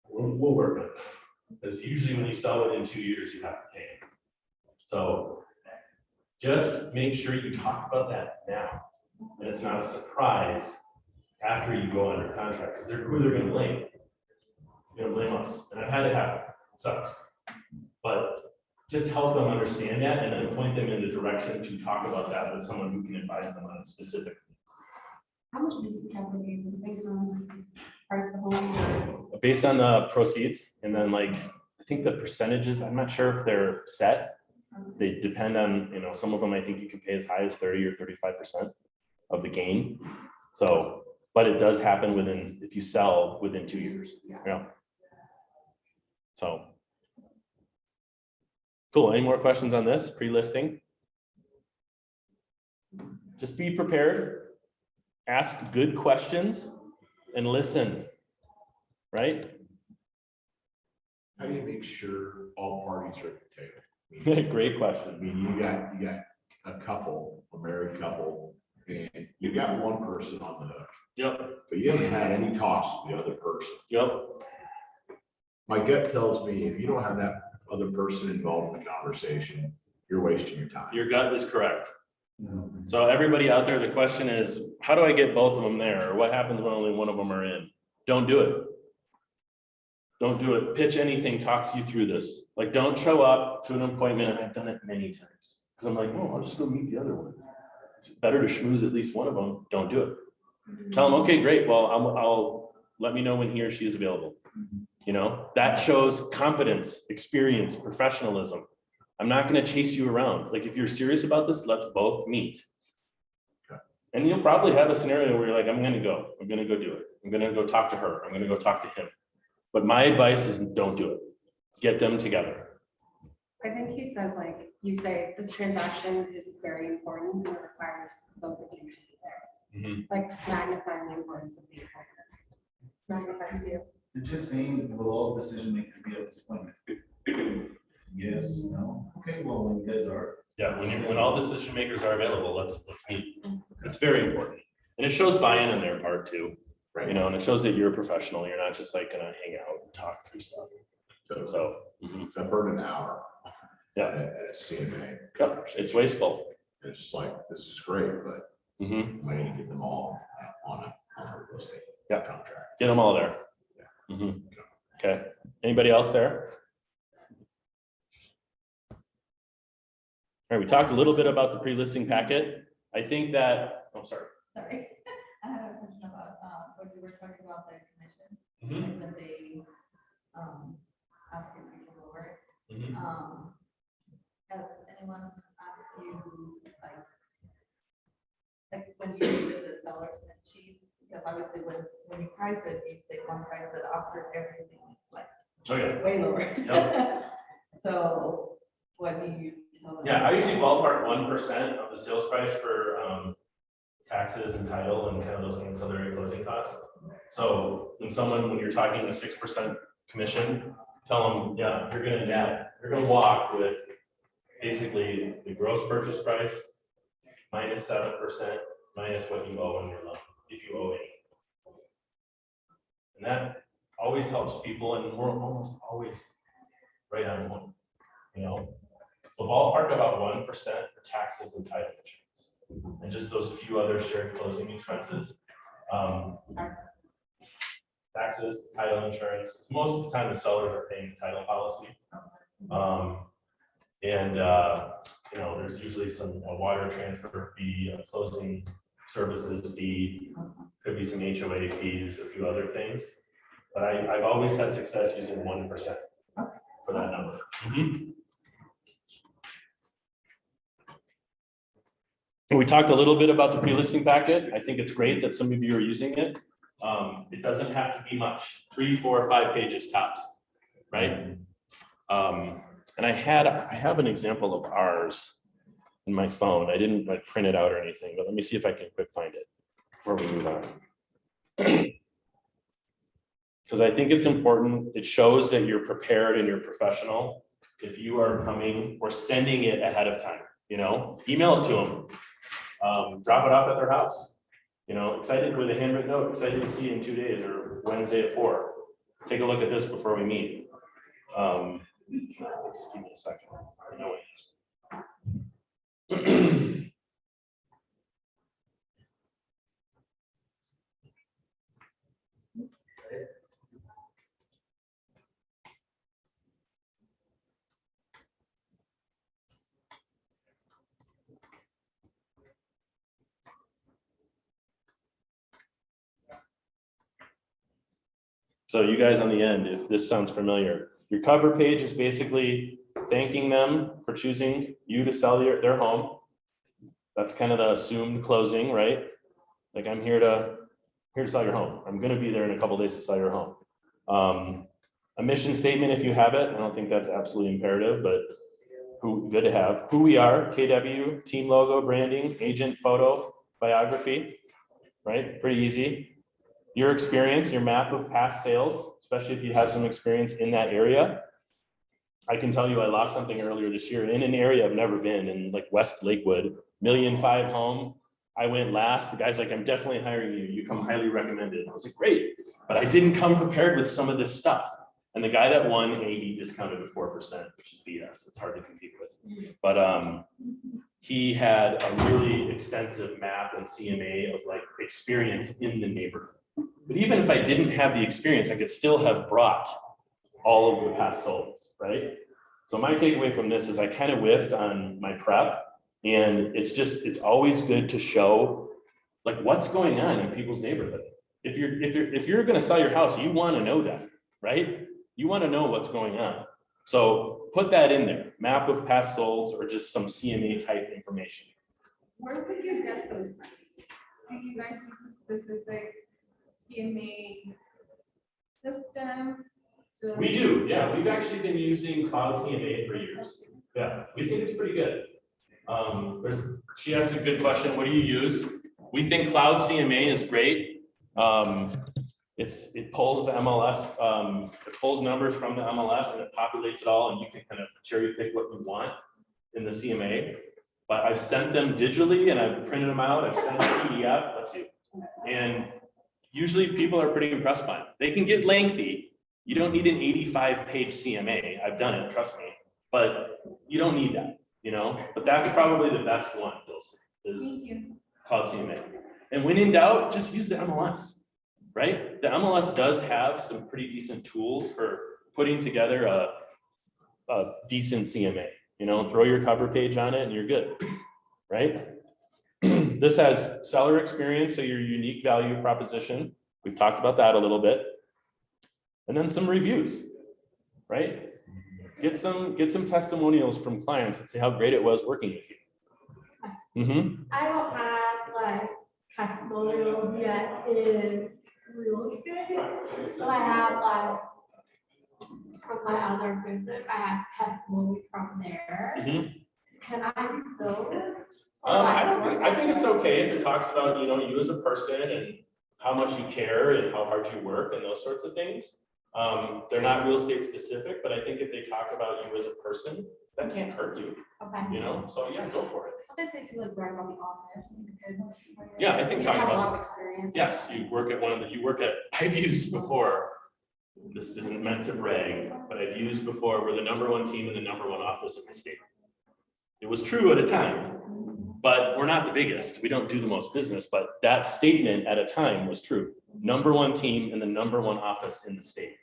We'll work on it. Because usually when you sell within 2 years, you have to pay. So just make sure you talk about that now. And it's not a surprise after you go under contract, because they're gonna blame. They're gonna blame us. And I've had it happen. It sucks. But just help them understand that and then point them in the direction to talk about that with someone who can advise them on it specifically. How much is the capital gains? Is it based on just the price of the home? Based on the proceeds, and then like, I think the percentages, I'm not sure if they're set. They depend on, you know, some of them I think you can pay as high as 30 or 35% of the gain. So, but it does happen within, if you sell within 2 years. Yeah. So. Cool, any more questions on this pre-listing? Just be prepared, ask good questions and listen, right? How do you make sure all parties are at the table? Great I question. mean, you got a couple, a married couple, and you got one person on the hook, Yep, but you haven't had any talks with the other person. yep, My gut tells me if you don't have that other person involved in the conversation, you're wasting your time. your gut is correct. So everybody out there, the question is, how do I get both of them there? Or what happens when only one of them are in? Don't do it. Don't do it. Pitch anything talks you through this. Like, don't show up to an appointment, and I've done it many times. Because I'm like, oh, I'll just go meet the other one. It's better to schmooze at least one of them. Don't do it. Tell them, okay, great. Well, I'll let me know when he or she is available. You know, that shows confidence, experience, professionalism. I'm not going to chase you around. Like, if you're serious about this, let's both meet. And you'll probably have a scenario where you're like, I'm going to go do it. I'm going to go talk to her. I'm going to go talk to him. But my advice is don't do it. Get them together. I think he says, like, you say, this transaction is very important and it requires both of you to be there. Like magnifying the importance of the appointment. Magnifies you. You're just saying, will all decision makers be at this appointment? Yes, no, okay, well, when you guys are. Yeah, when all decision makers are available, let's meet. It's very important. And it shows buy-in on their part too. Right. You know, and it shows that you're a professional. You're not just like gonna hang out and talk through stuff. So I burned an hour. Yeah. At a CMA. It's wasteful. It's just like, this is great, but I need to get them all on a real estate contract. Get them all there. Okay. Anybody else there? All right, we talked a little bit about the pre-listing packet. I think that, oh, sorry. Sorry, I had a question about, when you were talking about their commission, like when they, ask you to lower it. Has anyone asked you, like when you did the seller's sheet, because obviously when you price it, you say one price, but after everything, it's like way lower. Yep. So what do you tell them? Yeah, I usually ballpark 1% of the sales price for taxes and title and kind of those ancillary closing costs. So when you're talking a 6% commission, tell them, yeah, you're gonna walk with basically the gross purchase price minus 7% minus what you owe on your loan, if you owe any. And that always helps people, and we're almost always right on point, you know. So ballpark about 1% for taxes and title insurance, and just those few other shared closing expenses. Taxes, title insurance. Most of the time, the sellers are paying the title policy, you know, there's usually a water transfer fee, a closing services fee, could be some HOA fees, a few other things. But I've always had success using 1% for that number. And we talked a little bit about the pre-listing packet. I think it's great that some of you are using it. It doesn't have to be much, 3, 4, or 5 pages tops, right? And I have an example of ours in my phone. I didn't print it out or anything, but let me see if I can quick find it before we move on. Because I think it's important. It shows that you're prepared and you're professional. If you are coming or sending it ahead of time, you know, email it to them. Drop it off at their house. You know, excited with a handwritten note, excited to see you in 2 days or Wednesday at 4. Take a look at this before we meet. Just give me a second. So you guys on the end, if this sounds familiar, your cover page is basically thanking them for choosing you to sell their home. That's kind of the assumed closing, right? Like, I'm here to sell your home. I'm going to be there in a couple days to sell your home. A mission statement, if you have it. I don't think that's absolutely imperative, but good to have. Who we are, KW, team logo, branding, agent photo, biography, right? Pretty easy. Your experience, your map of past sales, especially if you have some experience in that area. I can tell you I lost something earlier this year in an area I've never been, in like West Lakewood, 1,500,000 home. I went last. The guy's like, I'm definitely hiring you. You come highly recommended. I was like, great. But I didn't come prepared with some of this stuff. And the guy that won, he discounted to 4%, which is BS. It's hard to compete with. But he had a really extensive map and CMA of like experience in the neighborhood. But even if I didn't have the experience, I could still have brought all of the past solds, right? So my takeaway from this is I kind of whiffed on my prep, and it's always good to show like what's going on in people's neighborhood. If you're going to sell your house, you want to know that, right? You want to know what's going on. So put that in there, map of past solds or just some CMA type information. Where could you get those maps? Do you guys use a specific CMA system? We do, yeah. We've actually been using Cloud CMA for years. Yeah, we think it's pretty good. She asked a good question. What do you use? We think Cloud CMA is great. It pulls the MLS, it pulls numbers from the MLS and it populates it all, and you can kind of cherry pick what you want in the CMA. But I've sent them digitally and I've printed them out. I've sent them PDF. Let's see. And usually people are pretty impressed by them. They can get lengthy. You don't need an 85-page CMA. I've done it, trust me. But you don't need that, But that's probably the best one, is Cloud CMA. And when in doubt, just use the MLS, right? The MLS does have some pretty decent tools for putting together a decent CMA. Throw your cover page on it and you're good, right? This has seller experience, so your unique value proposition. We've talked about that a little bit. And then some reviews, right? Get some testimonials from clients and see how great it was working with you. Mm-hmm. I don't have like testimonials yet in real estate. So I have like from my other business, I have testimonials from there. Mm-hmm. Can I use those? I think it's okay if it talks about, you as a person and how much you care and how hard you work and those sorts of things. They're not real estate specific, but I think if they talk about you as a person, that can't hurt you. Okay. So yeah, go for it. What they say to like brag about the office is good. Yeah, I think You talk have a lot about, of experience. yes, you work at, I've used before, this isn't meant to brag, but I've used before, we're the #1 team in the #1 office in the state. It was true at a time, but we're not the biggest. We don't do the most business, but that statement at a time was true. #1 team in the #1 office in the state.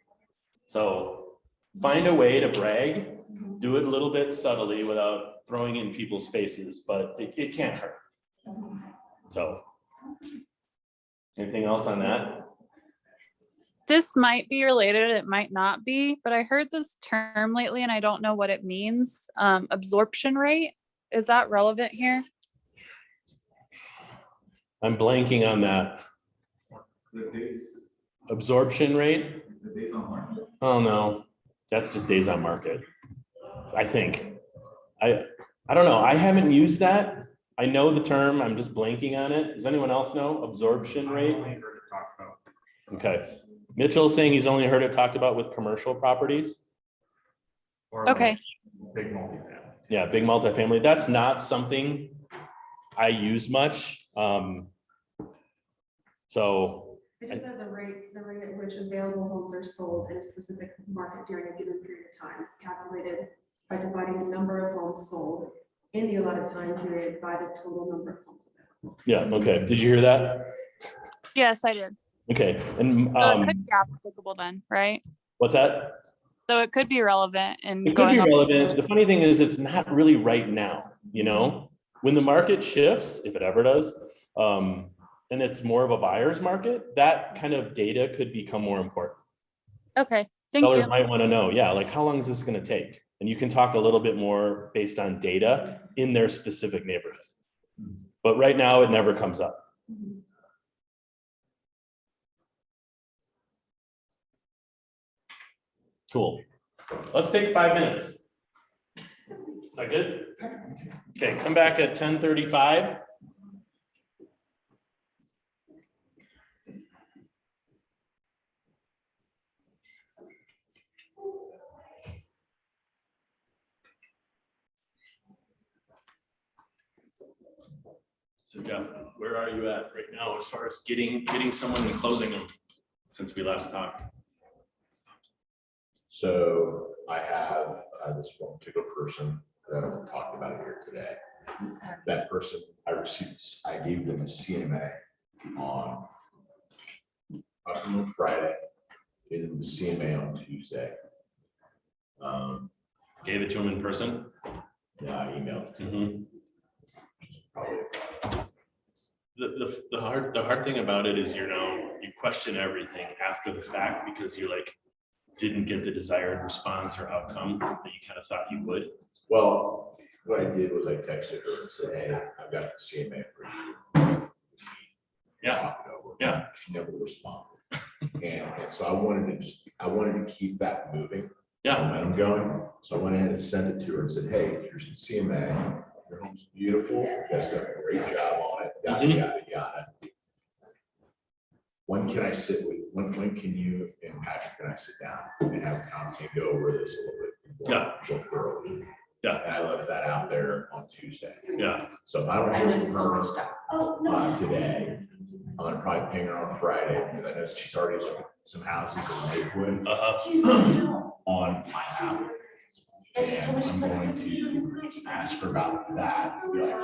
So find a way to brag, do it a little bit subtly without throwing in people's faces, but it can't hurt. So anything else on that? This might be related, it might not be, but I heard this term lately and I don't know what it means. Absorption rate, is that relevant here? I'm blanking on that. The days, Absorption rate? the days on market. Oh no, that's just days on market. I think. I don't know. I haven't used that. I know the term. I'm just blanking on it. Does anyone else know absorption rate? Okay. Mitchell's saying he's only heard it talked about with commercial properties. Okay. Big multifamily. Yeah, big multifamily. That's not something I use much. So It just says the rate at which available homes are sold in a specific market during a given period of time. It's calculated by dividing the number of homes sold in the allotted time period by the total number of homes available. yeah, okay. Did you hear that? Yes, I did. Okay. And So it could be applicable then, right? what's that? So it could be relevant and It could going be up. relevant. The funny thing is it's not really right now, when the market shifts, if it ever does, and it's more of a buyer's market, that kind of data could become more important. Okay, thank Sellers you. might want to know, yeah, like how long is this going to take? And you can talk a little bit more based on data in their specific neighborhood. But right now it never comes up. Cool. Let's take 5 minutes. Is that good? Okay, come back at 10:35. So Jeff, where are you at right now as far as getting someone and closing them since we last talked? So I have this one particular person that I talked about here today. That person, I gave them a CMA on Friday, gave them the CMA on Tuesday. Gave it to him in person? Yeah, I emailed it to him. Mhm. Probably The hard thing about it is, you question everything after the fact because you didn't get the desired response or outcome that you kind of thought you would. Well, what I did was I texted her and said, hey, I've got the CMA for you. Yeah. Talk it over. Yeah. She never responded. And so I wanted to keep that moving. Yeah. Momentum going. So I went ahead and sent it to her and said, hey, here's the CMA. Your home's beautiful. You guys done a great job on it. Yada, yada, yada. When can I sit with, when can you and Patrick and I sit down and have a conversation, go over this a little bit more thoroughly? Yeah. And I left that out there on Tuesday. Yeah. So if I don't hear from her today, I'm gonna probably ping her on Friday, because I know that she's already looked at some houses in Lakewood on my app. And I'm going to ask her about that, and be like,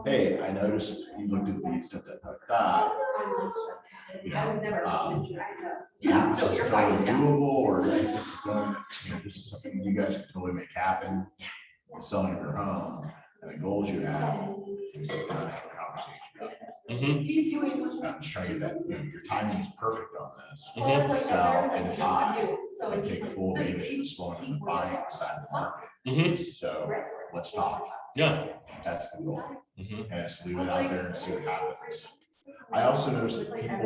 hey, I noticed you looked at these, stuff like that. You know, this is totally doable, or if this is going, this is something you guys can totally make happen. Selling your home and the goals you have, you sit down and have a conversation. I'm just trying to get that, your timing is perfect on this. To sell in time and take full advantage of the slowing and the buying side of the market. So let's talk. Yeah. That's the goal. And just leave it out there and see what happens. I also noticed that people,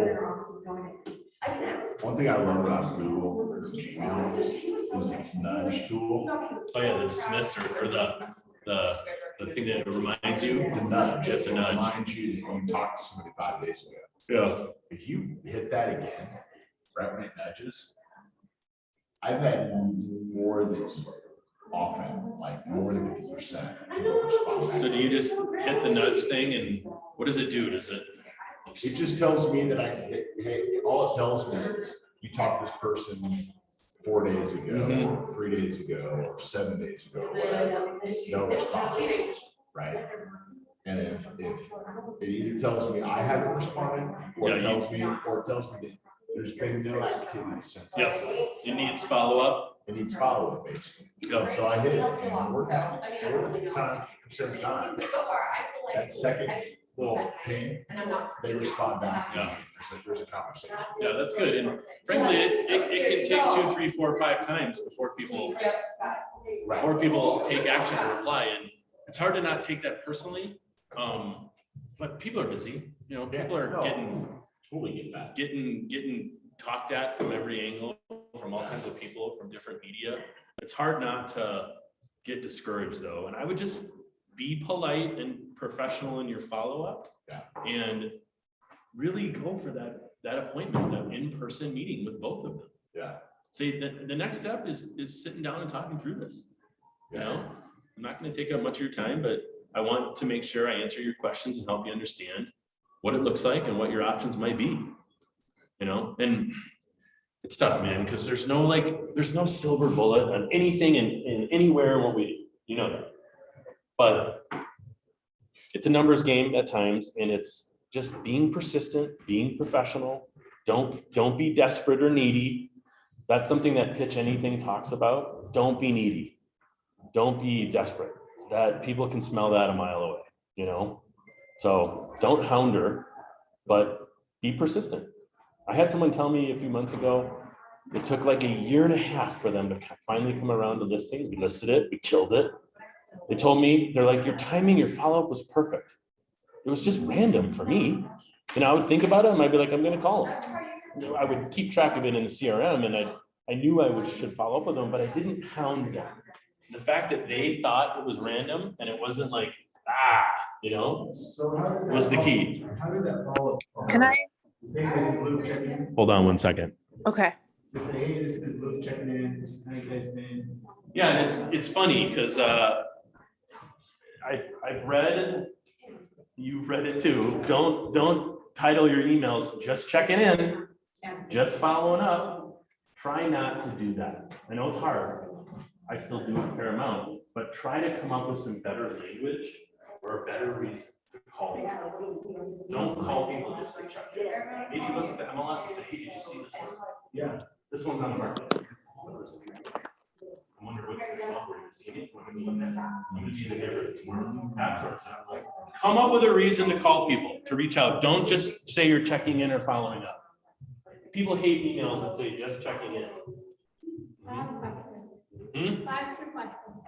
one thing I love about Google or Gmail is its nudge tool. Oh yeah, the dismiss or the thing that reminds you. It's a nudge. It's a nudge. It reminds you that you talked to somebody 5 days ago. Yeah. If you hit that again, right when it nudges, I've had more than often, like more than 50%. So do you just hit the nudge thing and what does it do? Does it? It just tells me that hey, all it tells me is you talked to this person 4 days ago, 3 days ago, or 7 days ago, or whatever. No response, right? And if it either tells me I haven't responded, or it tells me that there's been no activity since. Yes, it needs follow-up. It needs follow-up, basically. So I hit it, and we're time, percent of the time. That second little ping, they respond back. Yeah. There's a conversation. Yeah, that's good. And frankly, it can take 2, 3, 4, 5 times before people take action and reply. And it's hard to not take that personally. But people are busy, people are getting talked at from every angle, from all kinds of people, from different media. It's hard not to get discouraged though. And I would just be polite and professional in your follow-up. And really go for that appointment, that in-person meeting with both of them. Yeah. Say the next step is sitting down and talking through this. I'm not going to take up much of your time, but I want to make sure I answer your questions and help you understand what it looks like and what your options might be. And it's tough, man, because there's no silver bullet on anything in anywhere in what we do, that. But it's a numbers game at times, and it's just being persistent, being professional. Don't be desperate or needy. That's something that Pitch Anything talks about. Don't be needy. Don't be desperate. That people can smell that a mile away, So don't hound her, but be persistent. I had someone tell me a few months ago, it took like 1.5 years for them to finally come around to listing. We listed it, we killed it. They told me, they're like, your timing, your follow-up was perfect. It was just random for me. I would think about it and I'd be like, I'm going to call them. I would keep track of it in the CRM and I knew I should follow up with them, but I didn't hound them. The fact that they thought it was random and it wasn't like, was the key. How did that follow? Can I? Say this is Luke checking in. Hold on 1 second. Okay. Just say, hey, this is Luke checking in. Just how you guys been? Yeah, and it's funny because I've read you read it too. Don't title your emails, just checking in, just following up. Try not to do that. I know it's hard. I still do a fair amount, but try to come up with some better language or a better reason to call people. Don't call people just to check in. Maybe look at the MLS and say, hey, did you see this one? Yeah, this one's on the market. I wonder what's your software, you see it? I'm gonna be the neighbor tomorrow. That sort of stuff. Come up with a reason to call people, to reach out. Don't just say you're checking in or following up. People hate emails that say just checking in. I have two questions.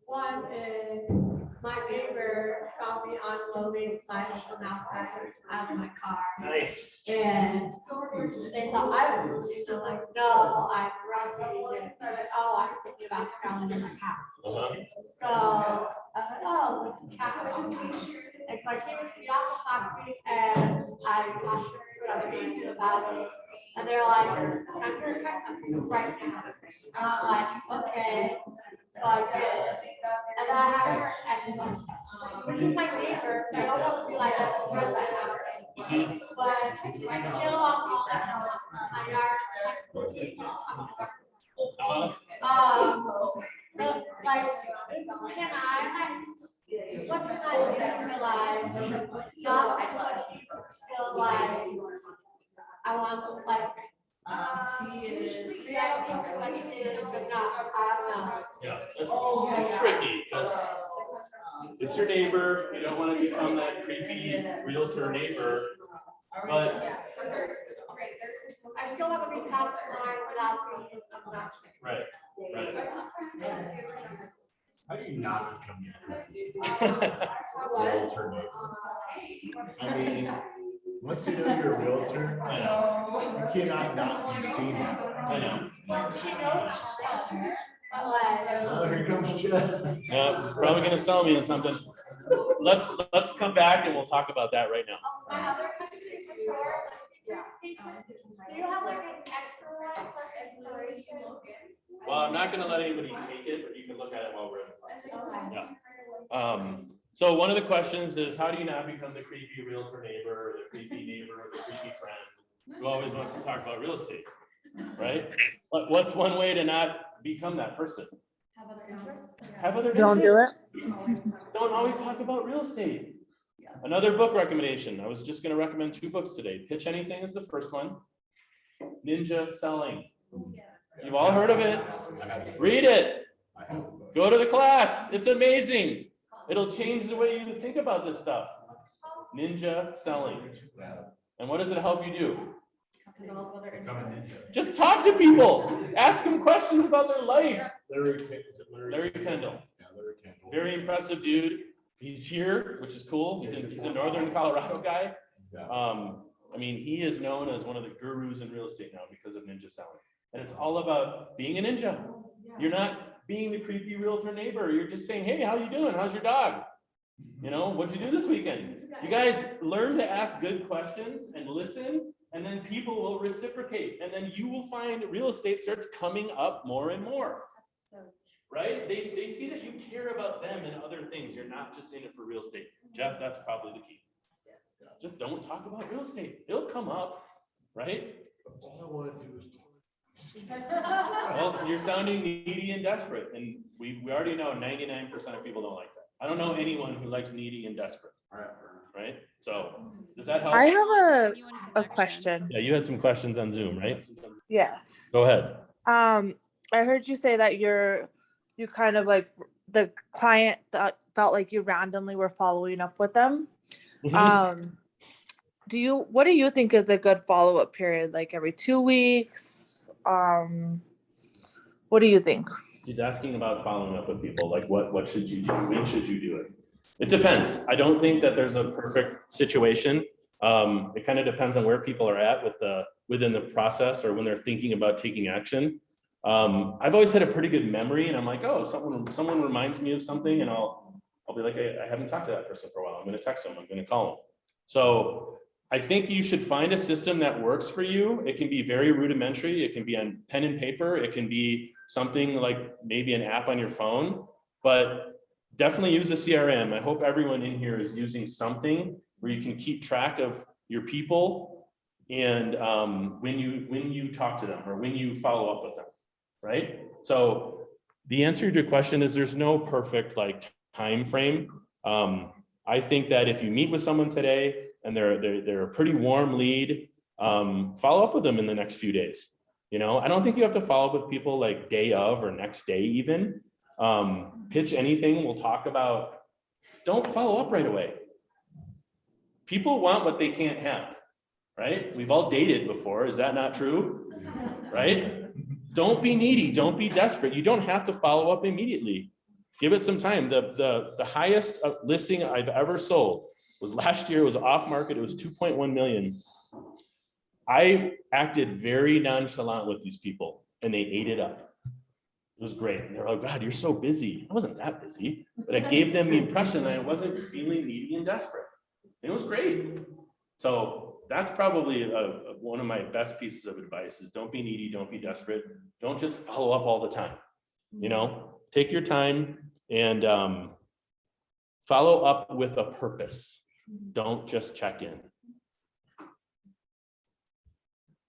One is my neighbor saw me unloading signs from outside out of my car. Nice. And they thought I was, like, no, I'm running. And they're like, oh, I'm thinking about selling in the house. So I was like, oh, what's the cat? And my neighbor talked to me and I talked to them about it. And they're like, I'm gonna check them right now. And I'm like, okay. So I did. And then I haven't heard anything. He's my neighbor, so I don't want to be like, but still all that my yard. Like, can I, what can I do to like, not push people feel like I want to like. Yeah, it's tricky because it's your neighbor. You don't want to become that creepy realtor neighbor. But I still have to be top of mind without being obnoxious. right. How do you not become your realtor neighbor? I mean, once you know you're a realtor, I know. you cannot not be seen that. I know. Oh, here comes Jeff. Yeah, he's probably gonna sell me on something. Let's come back and we'll talk about that right now. Do you have like an extra one for exploration? Well, I'm not gonna let anybody take it, but you can look at it while we're in class. Yeah. So one of the questions is, how do you not become the creepy realtor neighbor, or the creepy neighbor, or the creepy friend who always wants to talk about real estate, right? What's one way to not become that person? Have other interests. Have other Don't interests. do it. Don't always talk about real estate. Another book recommendation. I was just going to recommend 2 books today. Pitch Anything is the first one. Ninja Selling. You've all heard of it. Read it. Go to the class. It's amazing. It'll change the way you think about this stuff. Ninja Selling. And what does it help you do? Develop other interests. Just talk to people. Ask them questions about their life. Larry Kendall. Yeah, Larry Kendall. Very impressive dude. He's here, which is cool. He's a Northern Colorado guy. Yeah. I mean, he is known as one of the gurus in real estate now because of Ninja Selling. And it's all about being a ninja. You're not being the creepy realtor neighbor. You're just saying, hey, how you doing? How's your dog? You know, what'd you do this weekend? You guys learn to ask good questions and listen, and then people will reciprocate. And then you will find real estate starts coming up more and more. Right? They see that you care about them and other things. You're not just in it for real estate. Jeff, that's probably the key. Just don't talk about real estate. It'll come up, right? All I want to do is talk. Well, you're sounding needy and desperate, and we already know 99% of people don't like that. I don't know anyone who likes needy and desperate. Right? So does that help? I have a question. Yeah, you had some questions on Zoom, right? Yes. Go ahead. I heard you say that you kind of like the client that felt like you randomly were following up with them. Mhm. What do you think is a good follow-up period? Like every 2 weeks? What do you think? He's asking about following up with people. Like what should you do? When should you do it? It depends. I don't think that there's a perfect situation. It kind of depends on where people are at within the process or when they're thinking about taking action. I've always had a pretty good memory, and I'm like, oh, someone reminds me of something, and I'll be like, I haven't talked to that person for a while. I'm going to text them. I'm going to call them. So I think you should find a system that works for you. It can be very rudimentary. It can be on pen and paper. It can be something like maybe an app on your phone, but definitely use the CRM. I hope everyone in here is using something where you can keep track of your people and when you talk to them or when you follow up with them, right? So the answer to your question is there's no perfect like time frame. I think that if you meet with someone today and they're a pretty warm lead, follow up with them in the next few days. You know, I don't think you have to follow up with people like day of or next day even. Pitch anything, we'll talk about. Don't follow up right away. People want what they can't have, right? We've all dated before, is that not true? Right? Don't be needy, don't be desperate. You don't have to follow up immediately. Give it some time. The highest listing I've ever sold was last year. It was off market, it was 2.1 million. I acted very nonchalant with these people and they ate it up. It was great. And they're like, God, you're so busy. I wasn't that busy, but I gave them the impression that I wasn't feeling needy and desperate. And it was great. So that's probably one of my best pieces of advice is don't be needy, don't be desperate. Don't just follow up all the time. You know, take your time and follow up with a purpose. Don't just check in.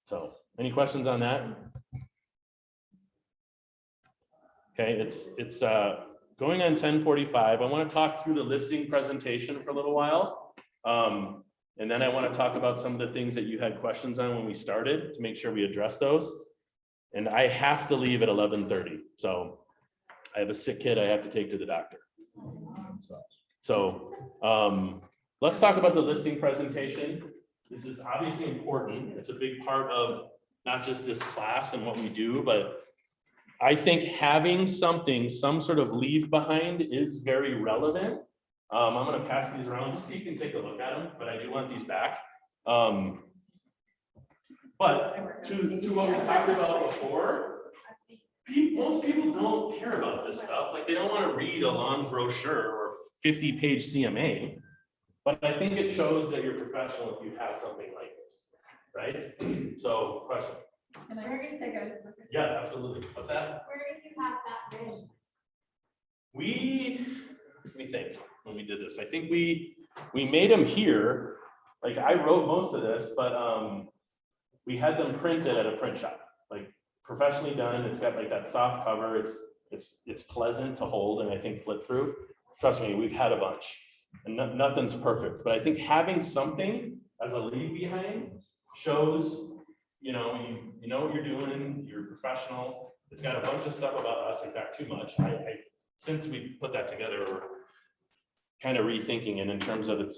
So any questions on that? Okay, it's going on 10:45. I want to talk through the listing presentation for a little while. And then I want to talk about some of the things that you had questions on when we started to make sure we address those. And I have to leave at 11:30. So I have a sick kid I have to take to the doctor. So let's talk about the listing presentation. This is obviously important. It's a big part of not just this class and what we do, but I think having something, some sort of leave behind is very relevant. I'm going to pass these around just so you can take a look at them, but I do want these back. But to what we talked about before, most people don't care about this stuff. Like they don't want to read a long brochure or 50-page CMA, but I think it shows that you're professional if you have something like this, right? So, question. And we're gonna take a. Yeah, absolutely. What's that? Where did you have that vision? Let me think when we did this. I think we made them here. Like I wrote most of this, but we had them printed at a print shop, like professionally done. It's got like that soft cover. It's pleasant to hold and I think flip through. Trust me, we've had a bunch and nothing's perfect, but I think having something as a leave behind shows, you know what you're doing, you're professional. It's got a bunch of stuff about us, in fact, too much. Since we put that together, we're kind of rethinking it in terms of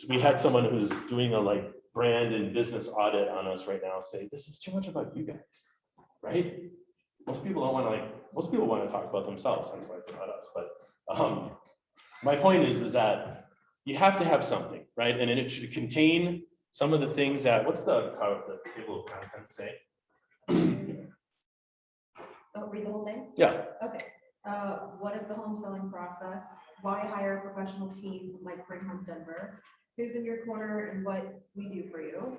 we had someone who's doing a like brand and business audit on us right now say, this is too much about you guys, right? Most people don't want to most people want to talk about themselves. That's why it's about us. But my point is that you have to have something, right? And it should contain some of the things that, what's the table of contents say? Oh, read the whole thing? Yeah. Okay. What is the home selling process? Why hire a professional team like Bring Home Denver? Who's in your corner and what we do for you?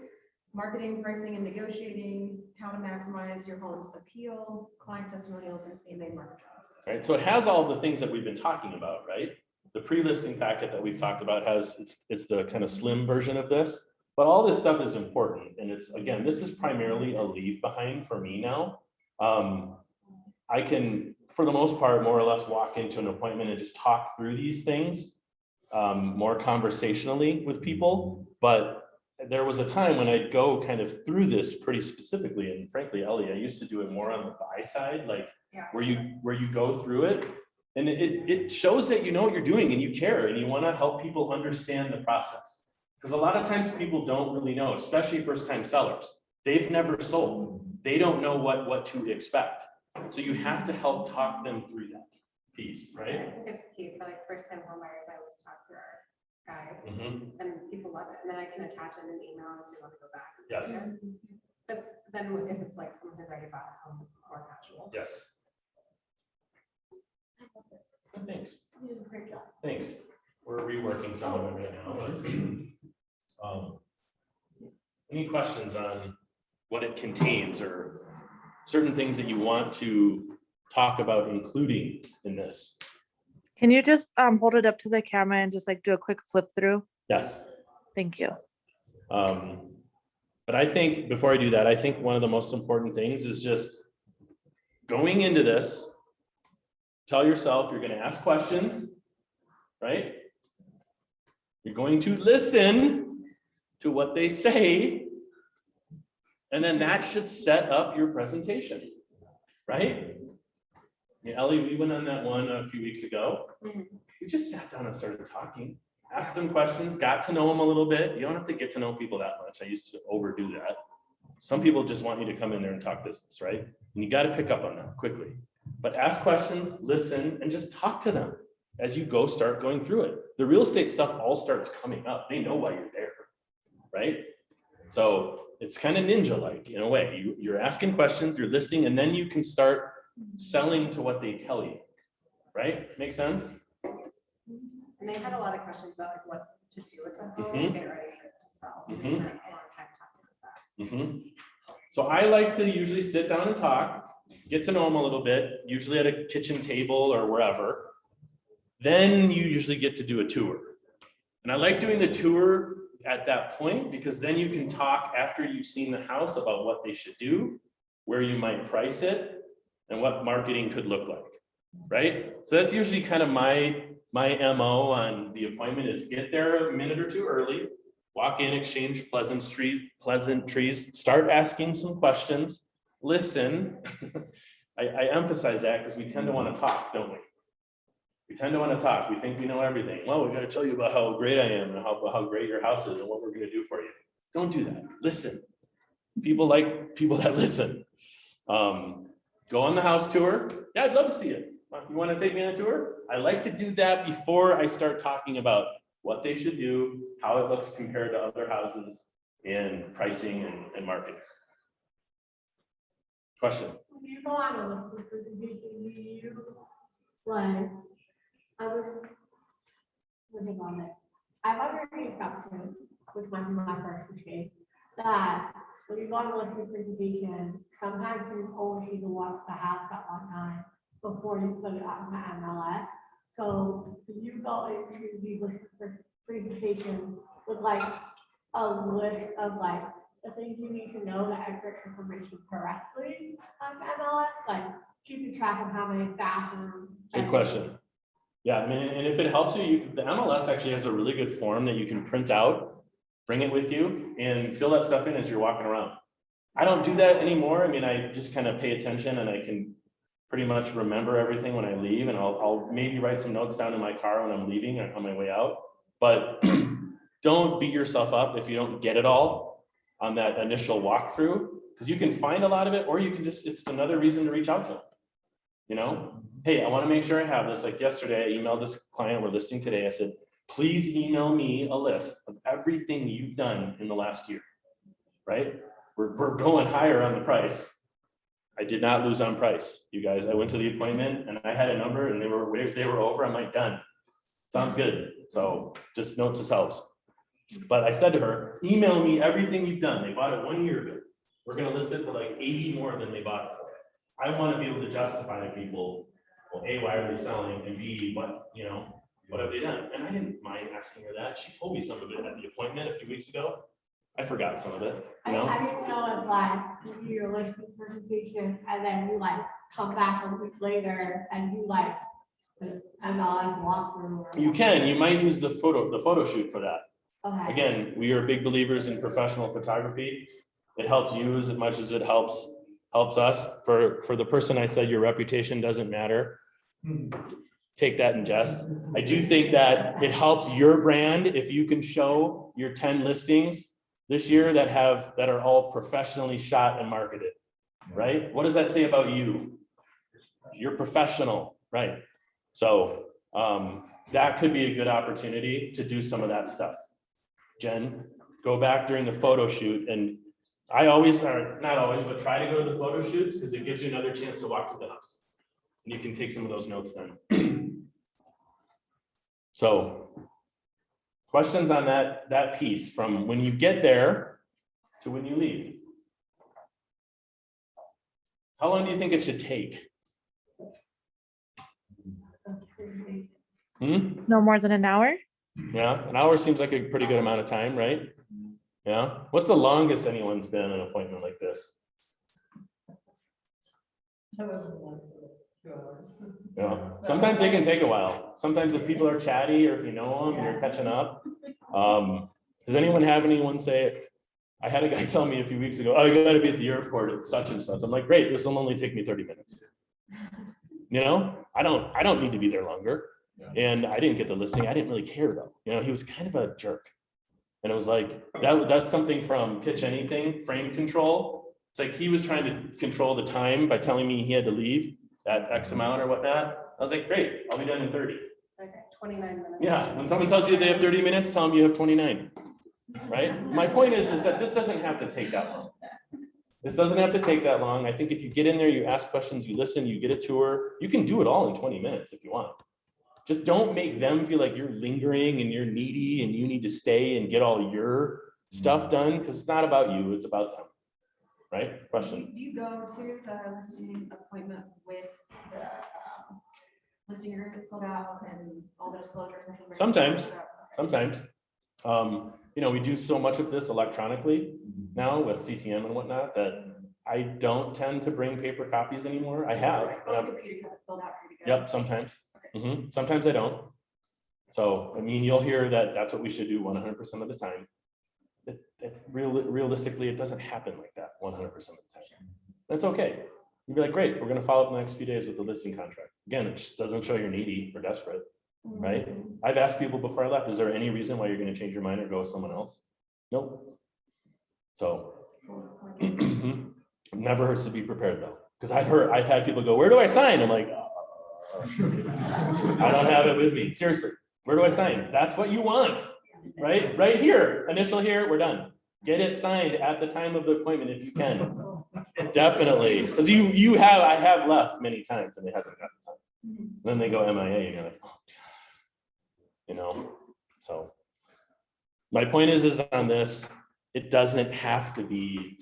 Marketing, pricing, and negotiating, how to maximize your home's appeal, client testimonials, and CMA market trust. Right. So it has all the things that we've been talking about, right? The pre-listing packet that we've talked about it's the kind of slim version of this, but all this stuff is important. And again, this is primarily a leave behind for me now. I can, for the most part, more or less walk into an appointment and just talk through these things more conversationally with people. But there was a time when I'd go kind of through this pretty specifically. And frankly, Ellie, I used to do it more on the buy side, like where you go through it. And it shows that you know what you're doing and you care and you want to help people understand the process. Because a lot of times people don't really know, especially first-time sellers. They've never sold. They don't know what to expect. So you have to help talk them through that piece, right? It's cute for like first-time homebuyers. I always talk through our guide, Mm-hmm. and people love it. And then I can attach it in an email if they want to go back. Yes. But then if it's like someone who's already bought a home, it's more casual. Yes. Thanks. You did a great job. Thanks. We're reworking some of it right now. But, any questions on what it contains or certain things that you want to talk about including in this? Can you just hold it up to the camera and just like do a quick flip through? Yes. Thank you. But I think before I do that, I think one of the most important things is just going into this, tell yourself you're going to ask questions, right? You're going to listen to what they say, and then that should set up your presentation, right? Yeah, Ellie, we went on that one a few weeks ago. We just sat down and started talking, asked them questions, got to know them a little bit. You don't have to get to know people that much. I used to overdo that. Some people just want you to come in there and talk business, right? And you got to pick up on that quickly. But ask questions, listen, and just talk to them as you start going through it. The real estate stuff all starts coming up. They know why you're there, right? So it's kind of ninja-like in a way. You're asking questions, you're listening, and then you can start selling to what they tell you, right? Make sense? And they had a lot of questions about like what to do with the home, get ready to sell. So we spent a lot of time talking about that. So I like to usually sit down and talk, get to know them a little bit, usually at a kitchen table or wherever. Then you usually get to do a tour. And I like doing the tour at that point because then you can talk after you've seen the house about what they should do, where you might price it, and what marketing could look like, right? So that's usually kind of my MO on the appointment is get there a minute or two early, walk in, exchange pleasantries, start asking some questions, listen. I emphasize that because we tend to want to talk, don't we? We tend to want to talk. We think we know everything. Well, we got to tell you about how great I am and how great your house is and what we're going to do for you. Don't do that. Listen. People like people that listen. Go on the house tour. Yeah, I'd love to see it. You want to take me on a tour? I like to do that before I start talking about what they should do, how it looks compared to other houses, and pricing and marketing. Question? When you go on a listing presentation, like, I was on it. I've already accepted, which might be my first mistake, that when you go on a listing presentation, sometimes you only see the house at one time before you put it on the MLS. So you go into the listing presentation with like a list of like the things you need to know to enter information correctly on MLS, like keeping track of how many bathrooms. Good question. Yeah, I mean, and if it helps you, the MLS actually has a really good form that you can print out, bring it with you, and fill that stuff in as you're walking around. I don't do that anymore. I mean, I just kind of pay attention and I can pretty much remember everything when I leave, and I'll maybe write some notes down in my car when I'm leaving or on my way out. But don't beat yourself up if you don't get it all on that initial walkthrough, because you can find a lot of it, or you can just, it's another reason to reach out to them. You know, hey, I want to make sure I have this. Like yesterday, I emailed this client we're listing today. I said, please email me a list of everything you've done in the last year, right? We're going higher on the price. I did not lose on price, you guys. I went to the appointment and I had a number and they were over. I'm like, done. Sounds good. So just note to selves. But I said to her, email me everything you've done. They bought it 1 year ago. We're going to list it for like 80 more than they bought it for. I want to be able to justify to people, well, A, why are they selling? And B, what have they done? And I didn't mind asking her that. She told me some of it at the appointment a few weeks ago. I forgot some of it, you know? I didn't know if like you do your listing presentation and then you like come back a week later and you like MLS walkthrough. You can, you might use the photo shoot for that. Okay. Again, we are big believers in professional photography. It helps you as much as it helps us. For the person I said your reputation doesn't matter, take that in jest. I do think that it helps your brand if you can show your 10 listings this year that are all professionally shot and marketed, right? What does that say about you? You're professional, right? So that could be a good opportunity to do some of that stuff. Jen, go back during the photo shoot, and I always, or not always, but try to go to the photo shoots because it gives you another chance to walk to the house. And you can take some of those notes then. So questions on that piece from when you get there to when you leave. How long do you think it should take? No more than an hour? Yeah, an hour seems like a pretty good amount of time, right? Yeah. What's the longest anyone's been in an appointment like this? Yeah. Sometimes they can take a while. Sometimes if people are chatty or if you know them and you're catching up. Does anyone have anyone say, I had a guy tell me a few weeks ago, oh, you gotta be at the airport at such and such. I'm like, great, this will only take me 30 minutes. You know, I don't need to be there longer. And I didn't get the listing. I didn't really care though. You know, he was kind of a jerk. And it was like, that's something from Pitch Anything, frame control. It's like he was trying to control the time by telling me he had to leave at X amount or whatnot. I was like, great, I'll be done in 30. Okay, 29 minutes. Yeah, when someone tells you they have 30 minutes, tell them you have 29, right? My point is that this doesn't have to take that long. This doesn't have to take that long. I think if you get in there, you ask questions, you listen, you get a tour, you can do it all in 20 minutes if you want. Just don't make them feel like you're lingering and you're needy and you need to stay and get all your stuff done, because it's not about you, it's about them. Right? Question. Do you go to the listing appointment with the listing agreement filled out and all the disclosures? And things? Sometimes. You know, we do so much of this electronically now with CTM and whatnot that I don't tend to bring paper copies anymore. I have. Yep, sometimes. Sometimes I don't. So, I mean, you'll hear that that's what we should do 100% of the time. Realistically, it doesn't happen like that 100% of the time. That's okay. You'd be like, great, we're going to follow up the next few days with the listing contract. Again, it just doesn't show you're needy or desperate, right? I've asked people before I left, is there any reason why you're going to change your mind or go with someone else? Nope. So, never hurts to be prepared though. Because I've had people go, where do I sign? I'm like, I don't have it with me. Seriously, where do I sign? That's what you want, right? Right here, initial here, we're done. Get it signed at the time of the appointment if you can. Definitely, because I have left many times and it hasn't gotten signed. Then they go MIA and you're like, oh, you know. So my point is on this, it doesn't have to be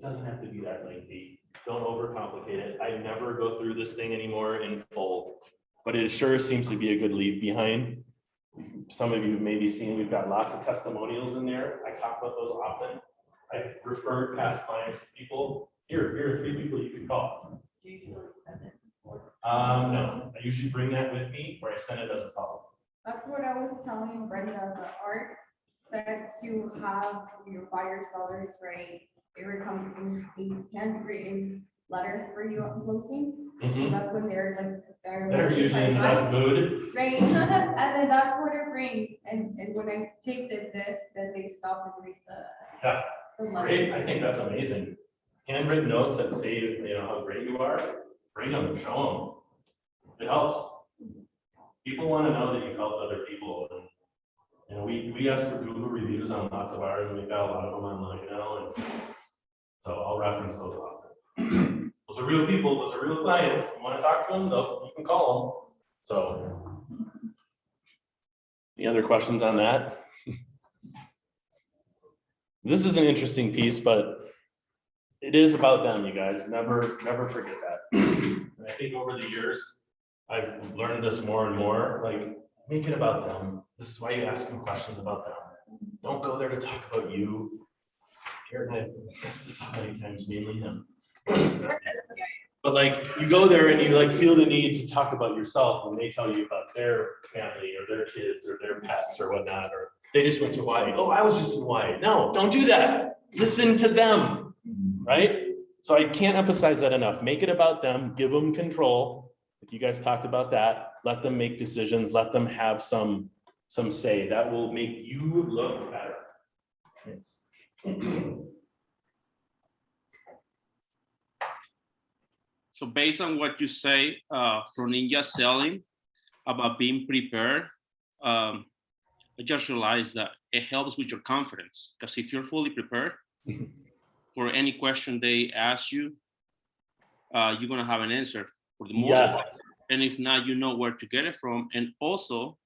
that lengthy. Don't overcomplicate it. I never go through this thing anymore in full, but it sure seems to be a good leave behind. Some of you may be seeing, we've got lots of testimonials in there. I talk about those often. I've referred past clients to people. Here are 3 people you can call. Do you usually send it? No, I usually bring that with me or I send it as a follow-up. That's what I was telling Brenda, the art said to have your buyer sellers write a handwritten letter for you at closing. That's when they're usually in the best mood. Right, and then that's what it brings. And when I take this, then they stop and read the letter. Great, I think that's amazing. Handwritten notes that say, you know, how great you are, bring them, show them. It helps. People want to know that you've helped other people. And, you know, we ask for Google reviews on lots of ours, and we've got a lot of them online now. And so I'll reference those often. Those are real people, those are real clients. You want to talk to them, you can call them. So, any other questions on that? This is an interesting piece, but it is about them, you guys. Never forget that. And I think over the years, I've learned this more and more. Like, make it about them. This is why you ask them questions about them. Don't go there to talk about you. Garrett and I've asked this so many times, mainly him. But like, you go there and you like feel the need to talk about yourself when they tell you about their family or their kids or their pets or whatnot, or they just went to Hawaii. Oh, I was just in Hawaii. No, don't do that. Listen to them, right? So I can't emphasize that enough. Make it about them. Give them control. Like you guys talked about that. Let them make decisions. Let them have some say. That will make you look better. Thanks. So based on what you say from Ninja Selling about being prepared, I just realized that it helps with your confidence, because if you're fully prepared for any question they ask you, you're gonna have an answer for the most part. And if not, you know where to get it from. And also,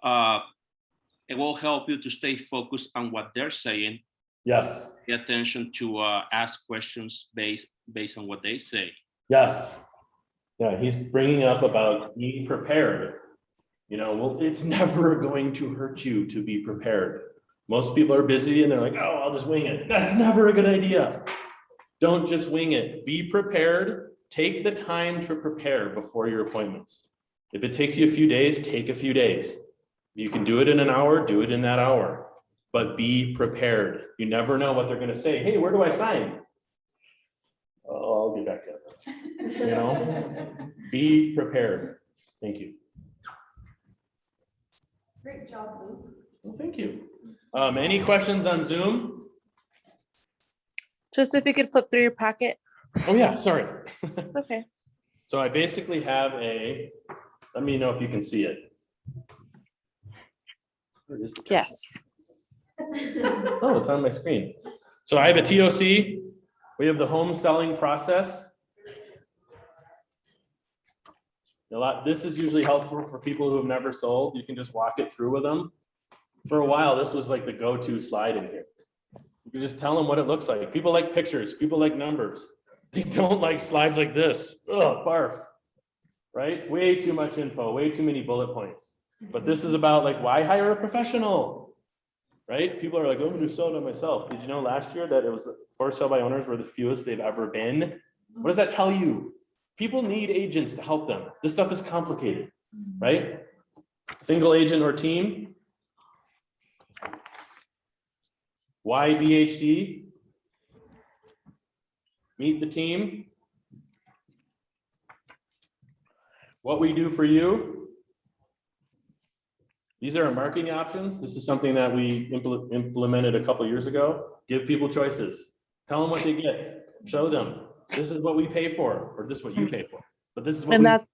it will help you to stay focused on what they're saying. Yes. Pay attention to ask questions based on what they say. Yes. Yeah, he's bringing up about being prepared. Well, it's never going to hurt you to be prepared. Most people are busy and they're like, oh, I'll just wing it. That's never a good idea. Don't just wing it. Be prepared. Take the time to prepare before your appointments. If it takes you a few days, take a few days. You can do it in an hour, do it in that hour. But be prepared. You never know what they're going to say. Hey, where do I sign? Oh, I'll get back to that. Be prepared. Thank you. Great job, Luke. Well, thank you. Any questions on Zoom? Just if you could flip through your packet. Oh yeah, sorry. It's okay. So I basically have let me know if you can see it. Where is the text? Yes. Oh, it's on my screen. So I have a TOC. We have the home selling process. This is usually helpful for people who have never sold. You can just walk it through with them. For a while, this was like the go-to slide in here. You can just tell them what it looks like. People like pictures. People like numbers. They don't like slides like this. Ugh, barf. Right? Way too much info, way too many bullet points. But this is about like, why hire a professional? Right? People are like, I'm going to sell it on myself. Did you know last year that it was for sale by owners were the fewest they've ever been? What does that tell you? People need agents to help them. This stuff is complicated, right? Single agent or team. Why BHD? Meet the team. What we do for you. These are our marketing options. This is something that we implemented a couple years ago. Give people choices. Tell them what they get. Show them. This is what we pay for, or this is what you pay for. But this is what What's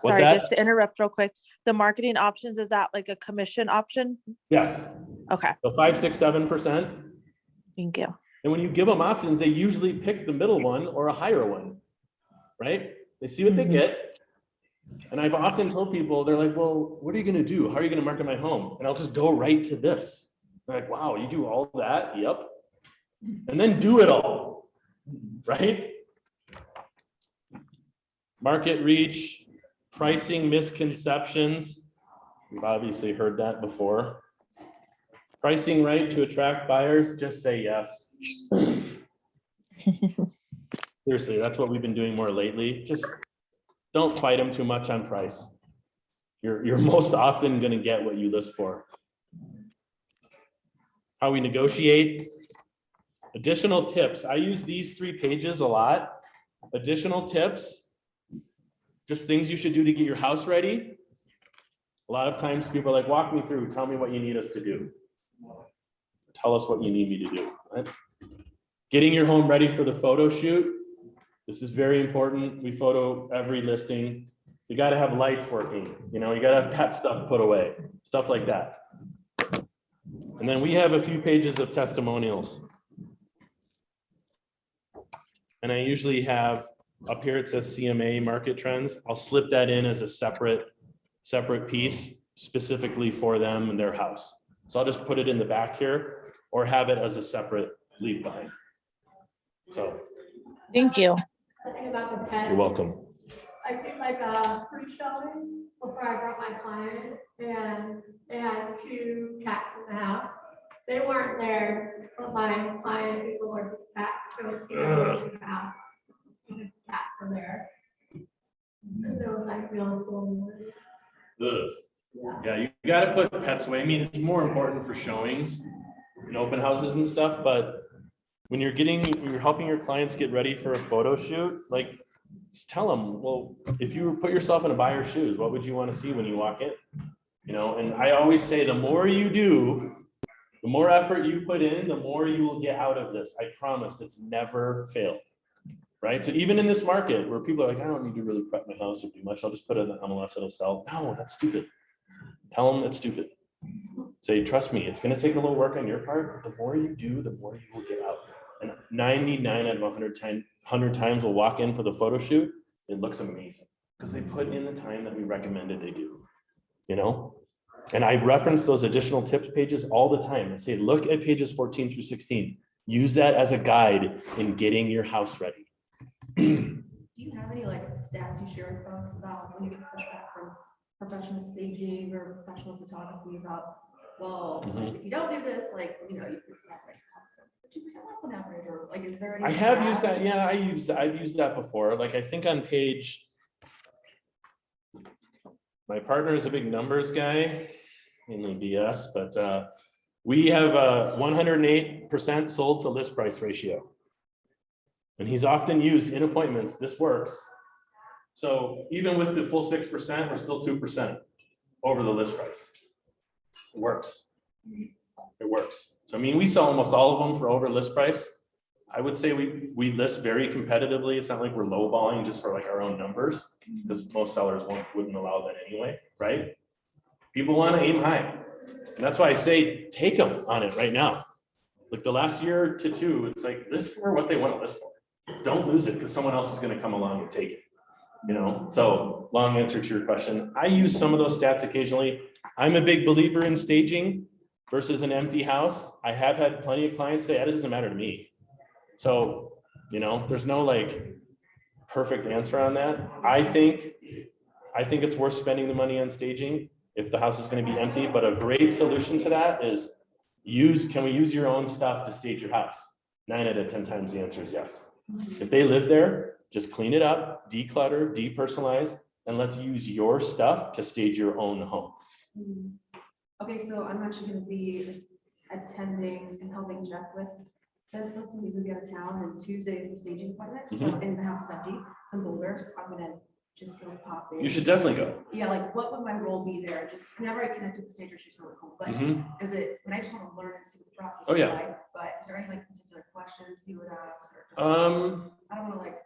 sorry, that? just to interrupt real quick. The marketing options, is that like a commission option? Yes. Okay. So 5, 6, 7%. Thank you. And when you give them options, they usually pick the middle one or a higher one, right? They see what they get. And I've often told people, they're like, well, what are you going to do? How are you going to market my home? And I'll just go right to this. They're like, wow, you do all that? Yep. And then do it all, right? Market reach, pricing misconceptions. You've obviously heard that before. Pricing right to attract buyers, just say yes. Seriously, that's what we've been doing more lately. Just don't fight them too much on price. You're most often going to get what you list for. How we negotiate. Additional tips. I use these 3 pages a lot. Additional tips. Just things you should do to get your house ready. A lot of times people are like, walk me through, tell me what you need us to do. Tell us what you need me to do. Right? Getting your home ready for the photo shoot. This is very important. We photo every listing. You got to have lights working. You got to have pet stuff put away, stuff like that. And then we have a few pages of testimonials. And I usually have up here, it says CMA market trends. I'll slip that in as a separate piece specifically for them and their house. So I'll just put it in the back here or have it as a separate leave behind. So. Thank you. I think about the pet. You're welcome. I think like pre-showing before I brought my client and they had 2 cats in the house. They weren't there, but my client people were just cat, so she was in the house. The cats were there. And it was like really cool. Yeah, you got to put pets away. I mean, it's more important for showings and open houses and stuff, but when you're helping your clients get ready for a photo shoot, like just tell them, well, if you put yourself in a buyer's shoes, what would you want to see when you walk in? And I always say the more you do, the more effort you put in, the more you will get out of this. I promise it's never failed. Right? So even in this market where people are like, I don't need to really prep my house or do much. I'll just put it in the MLS, it'll sell. No, that's stupid. Tell them it's stupid. Say, trust me, it's going to take a little work on your part, but the more you do, the more you will get out. And 99 out of 100 times we'll walk in for the photo shoot. It looks amazing because they put in the time that we recommended they do, And I reference those additional tips pages all the time. I say, look at pages 14 through 16. Use that as a guide in getting your house ready. Do you have any stats you share with folks about when you get pushback from professional staging or professional photography about, well, Mhm. if you don't do this, like, you know, you could set like 2% less on average, or like, is there any? I have used stats? that, yeah, I've used that before, like, I think on page. My partner is a big numbers guy, mainly BS, but we have a 108% sold to list price ratio. And he's often used in appointments, this works. So even with the full 6%, we're still 2% over the list price. It works. It works. So I mean, we sell almost all of them for over list price. I would say we list very competitively. It's not like we're lowballing just for like our own numbers, because most sellers wouldn't allow that anyway, right? People want to aim high. And that's why I say take them on it right now. Like the last year to two, it's like list for what they want to list for. Don't lose it because someone else is going to come along and take it. You know, so long answer to your question. I use some of those stats occasionally. I'm a big believer in staging versus an empty house. I have had plenty of clients say, it doesn't matter to me. So, you know, there's no like perfect answer on that. I think it's worth spending the money on staging if the house is going to be empty, but a great solution to that is can we use your own stuff to stage your house? 9 out of 10 times the answer is yes. If they live there, just clean it up, declutter, depersonalize, and let's use your stuff to stage your own home. Okay, so I'm actually gonna be attending some helping Jeff with this listing. He's gonna be out of town, and Tuesday is the staging appointment, so in the house is empty, some boulders, I'm gonna just go pop in. You should definitely go. Yeah, like what would my role be there? Just whenever I connect with the stager, she's really cool, but is it, when I just wanna learn and see what the process Oh, is yeah. like, but is there any like particular questions you would ask, or just? I don't wanna like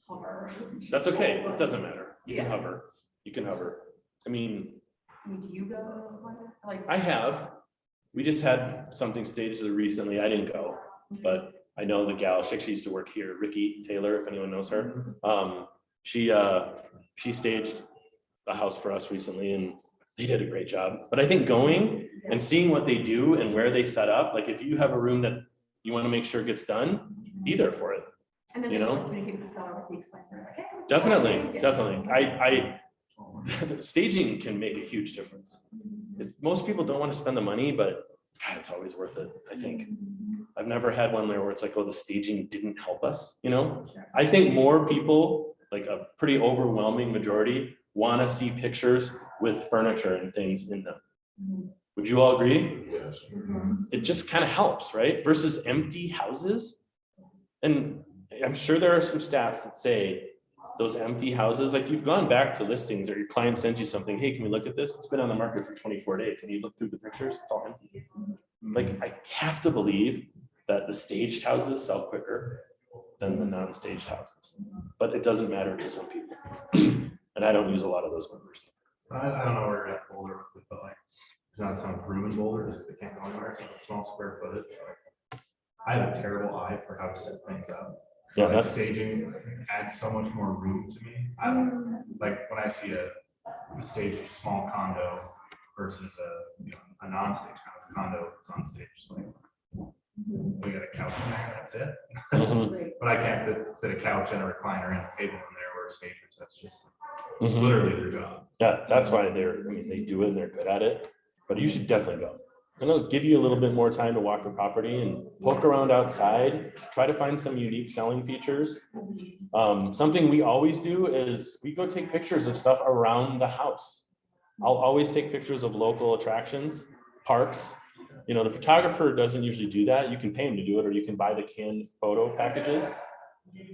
hover. That's okay. It doesn't matter. You can Yeah. hover. You can hover. I mean, Do you go to this appointment? Like. I have. We just had something staged recently. I didn't go, but I know the gal. She actually used to work here, Ricky Taylor, if anyone knows her. She staged a house for us recently, and they did a great job. But I think going and seeing what they do and where they set up, like if you have a room that you want to make sure gets done, be there for it. And then you know, communicate with the seller with the excitement, like, hey, definitely. I staging can make a huge difference. Most people don't want to spend the money, but God, it's always worth it. I think I've never had one where it's like, oh, the staging didn't help us. You know, I think more people, like a pretty overwhelming majority, want to see pictures with furniture and things in them. Would you all agree? Yes. It just kind of helps, right? Versus empty houses. And I'm sure there are some stats that say those empty houses, like you've gone back to listings or your client sends you something, hey, can we look at this? It's been on the market for 24 days. And you look through the pictures, it's all empty. Like I have to believe that the staged houses sell quicker than the non-staged houses, but it doesn't matter to some people. And I don't use a lot of those numbers. I don't know where you're at Boulder with it, but like, there's not a ton of room in Boulder because they can't go anywhere. It's a small square footage. Like, I have a terrible eye for how to set things up. Yeah, like that's staging adds so much more room to me. I don't like when I see a staged small condo versus a non-staged condo that's on stage. Like, we got a couch in there, that's it. But I can't fit a couch and a recliner and a table in there where stagers, that's just literally their job. Yeah, that's why they do it and they're good at it, but you should definitely go. And it'll give you a little bit more time to walk the property and poke around outside, try to find some unique selling features. Something we always do is we go take pictures of stuff around the house. I'll always take pictures of local attractions, parks. You know, the photographer doesn't usually do that. You can pay him to do it, or you can buy the canned photo packages.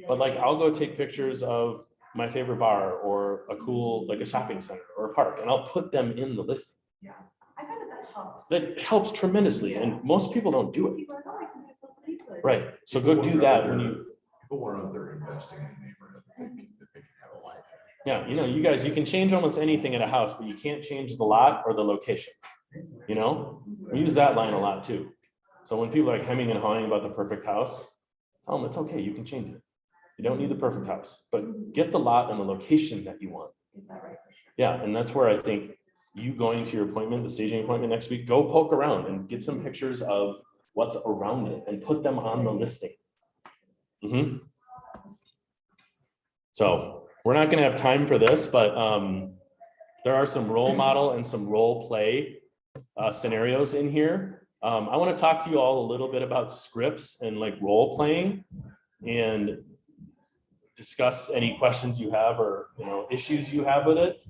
But like, I'll go take pictures of my favorite bar or a cool, like a shopping center or a park, and I'll put them in the listing. Yeah, I find that helps. That helps tremendously, and most people don't do it. Right, so go do that when you. People want to know they're investing in a neighborhood that they can have a life. Yeah, you know, you guys, you can change almost anything at a house, but you can't change the lot or the location. You know, we use that line a lot too. So when people are like hemming and hawing about the perfect house, tell them it's okay, you can change it. You don't need the perfect house, but get the lot and the location that you want. Yeah, and that's where I think you going to your appointment, the staging appointment next week, go poke around and get some pictures of what's around it and put them on the listing. So we're not gonna have time for this, but there are some role model and some role play scenarios in here. I want to talk to you all a little bit about scripts and like role playing, and discuss any questions you have or issues you have with it.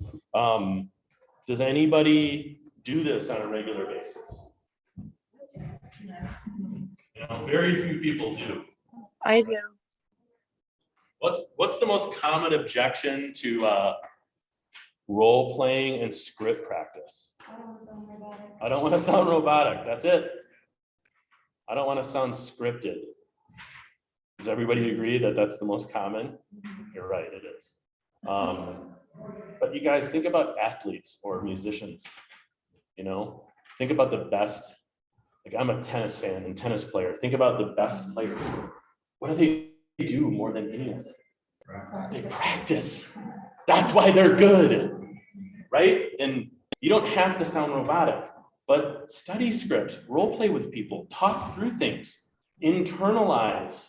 Does anybody do this on a regular basis? Very few people do. I do. What's the most common objection to role playing and script practice? I don't want to sound robotic. That's it. I don't want to sound scripted. Does everybody agree that that's the most common? You're right, it is. But you guys think about athletes or musicians, think about the best. Like, I'm a tennis fan and tennis player. Think about the best players. What do they do more than anyone? They practice. That's why they're good, right? And you don't have to sound robotic, but study scripts, role play with people, talk through things, internalize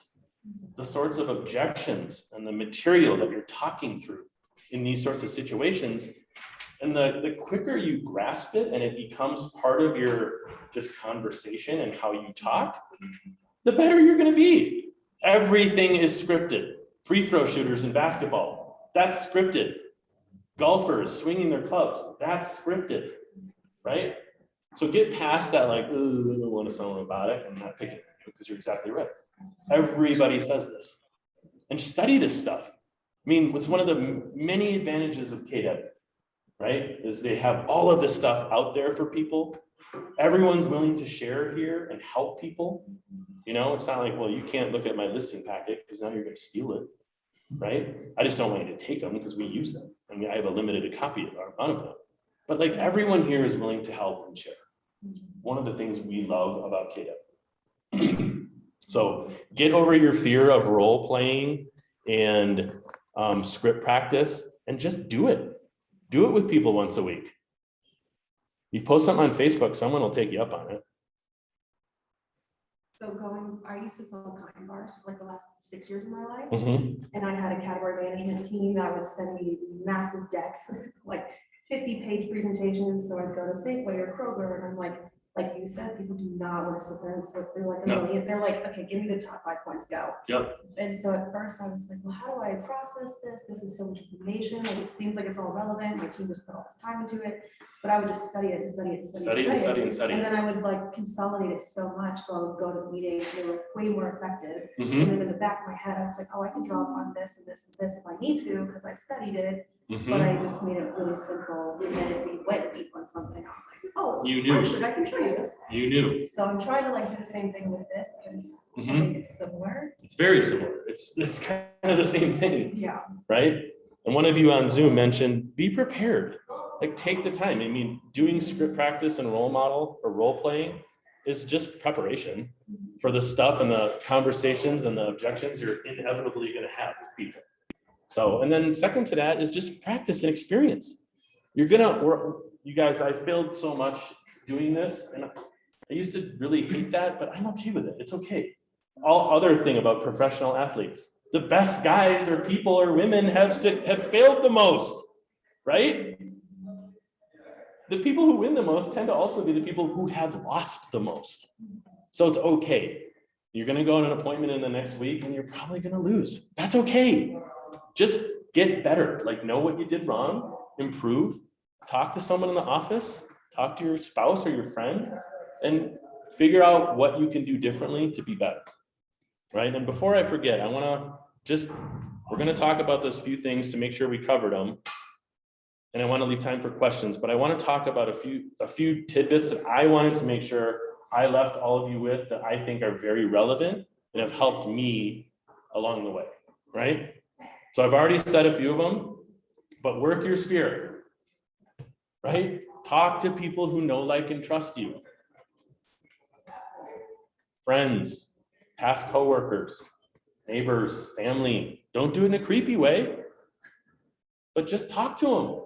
the sorts of objections and the material that you're talking through in these sorts of situations. And the quicker you grasp it and it becomes part of your just conversation and how you talk, the better you're going to be. Everything is scripted. Free throw shooters in basketball, that's scripted. Golfers swinging their clubs, that's scripted, right? So get past that, like, I don't want to sound robotic. I'm not picking you because you're exactly right. Everybody says this. And study this stuff. I mean, it's one of the many advantages of KW, right? Is they have all of this stuff out there for people. Everyone's willing to share here and help people. It's not like, well, you can't look at my listing packet because now you're going to steal it, right? I just don't want you to take them because we use them. I mean, I have a limited copy of them. But like, everyone here is willing to help and share. It's one of the things we love about KW. So get over your fear of role playing and script practice and just do it. Do it with people once a week. You post something on Facebook, someone will take you up on it. So I used to sell kind bars for like the last 6 years of my life. Mm-hmm. And I had a category management team that would send me massive decks, like 50-page presentations. So I'd go to Safeway or Kroger, and I'm like you said, people do not want to sit there and flip through like a million. They're like, okay, give me the top 5 points, go. Yep. And so at first I was like, well, how do I process this? This is so much information. Like, it seems like it's all relevant. My team just put all this time into it, but I would just study it and study it and study it. And then I would like consolidate it so much. So I would go to meetings and they were way more effective. Mm-hmm. And then in the back of my head, I was like, oh, I can draw upon this and this and this if I need to, because I studied it. Mm-hmm. But I just made it really simple. And then if we went deep on something, I was like, oh, you knew. actually, I can show you this. You knew. So I'm trying to like do the same thing with this because I think it's similar. It's very similar. It's kind of the same thing. Yeah. Right? And one of you on Zoom mentioned, be prepared. Like, take the time. I mean, doing script practice and role model or role playing is just preparation for the stuff and the conversations and the objections you're inevitably going to have with people. So, and then second to that is just practice and experience. You guys, I failed so much doing this, and I used to really hate that, but I'm okay with it. It's okay. All other thing about professional athletes, the best guys or people or women have failed the most, right? The people who win the most tend to also be the people who have lost the most. So it's okay. You're going to go on an appointment in the next week and you're probably going to lose. That's okay. Just get better. Like, know what you did wrong, improve, talk to someone in the office, talk to your spouse or your friend, and figure out what you can do differently to be better. Right? And before I forget, we're going to talk about those few things to make sure we covered them. And I want to leave time for questions, but I want to talk about a few tidbits that I wanted to make sure I left all of you with that I think are very relevant and have helped me along the way, right? So I've already said a few of them, but work your sphere, right? Talk to people who know, like, and trust you. Friends, past coworkers, neighbors, family. Don't do it in a creepy way, but just talk to them.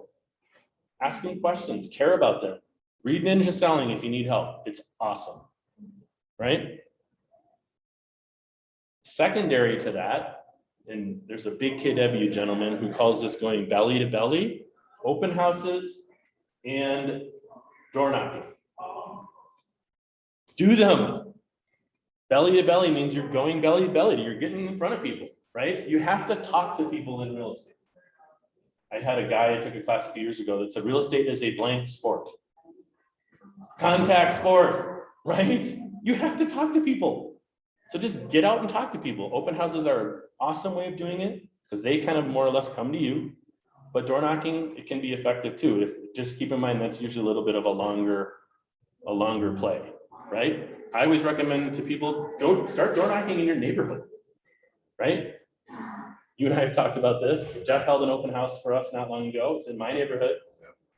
Ask them questions, care about them. Read Ninja Selling if you need help. It's awesome, right? Secondary to that, and there's a big KW gentleman who calls this going belly to belly, open houses, and door knocking. Do them. Belly to belly means you're going belly to belly. You're getting in front of people, right? You have to talk to people in real estate. I had a guy, I took a class a few years ago that said real estate is a blank sport. Contact sport, right? You have to talk to people. So just get out and talk to people. Open houses are an awesome way of doing it because they kind of more or less come to you. But door knocking, it can be effective too. If just keep in mind that's usually a little bit of a longer play, right? I always recommend to people, go start door knocking in your neighborhood, right? You and I have talked about this. Jeff held an open house for us not long ago. It's in my neighborhood.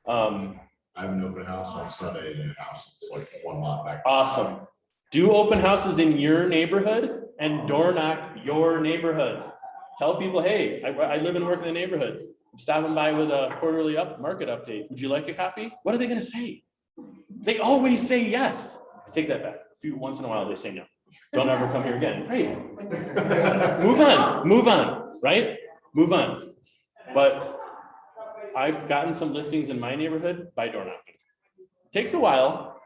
I have an open house on Sunday in a house. It's like one lot back. Awesome. Do open houses in your neighborhood and door knock your neighborhood. Tell people, hey, I live and work in the neighborhood. I'm stopping by with a quarterly market update. Would you like a copy? What are they going to say? They always say yes. I take that back. Once in a while they say no. Don't ever come here again. Great. Move on, right? Move on. But I've gotten some listings in my neighborhood by door knocking. It takes a while,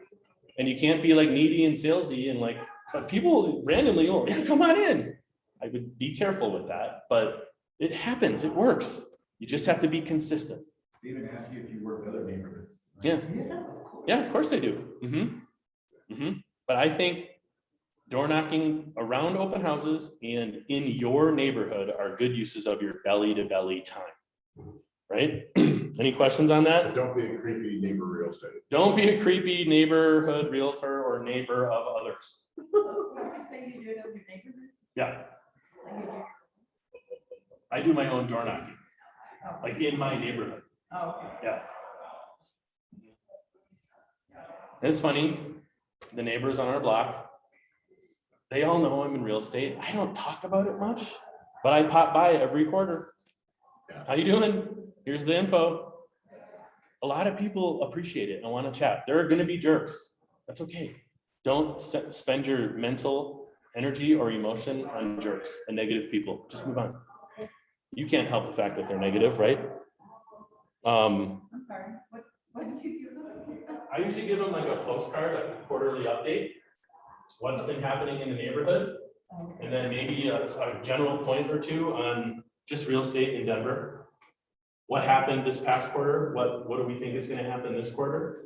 and you can't be like needy and salesy and like, but people randomly, oh, yeah, come on in. I would be careful with that, but it happens, it works. You just have to be consistent. They even ask you if you work other neighborhoods. Yeah, of course they do. But I think door knocking around open houses and in your neighborhood are good uses of your belly to belly time, right? Any questions on that? Don't be a creepy neighbor real estate. Don't be a creepy neighborhood realtor or neighbor of others. What did you say you do it over your neighborhood? Yeah. I do my own door knocking, like in my neighborhood. Oh, okay. Yeah. It's funny, the neighbors on our block, they all know I'm in real estate. I don't talk about it much, but I pop by every quarter. How you doing? Here's the info. A lot of people appreciate it and want to chat. There are going to be jerks. That's okay. Don't spend your mental energy or emotion on jerks and negative people. Just move on. You can't help the fact that they're negative, right? I'm sorry. What did you do? I usually give them like a postcard, like a quarterly update, what's been happening in the neighborhood, and then maybe a general point or two on just real estate in Denver. What happened this past quarter? What do we think is going to happen this quarter?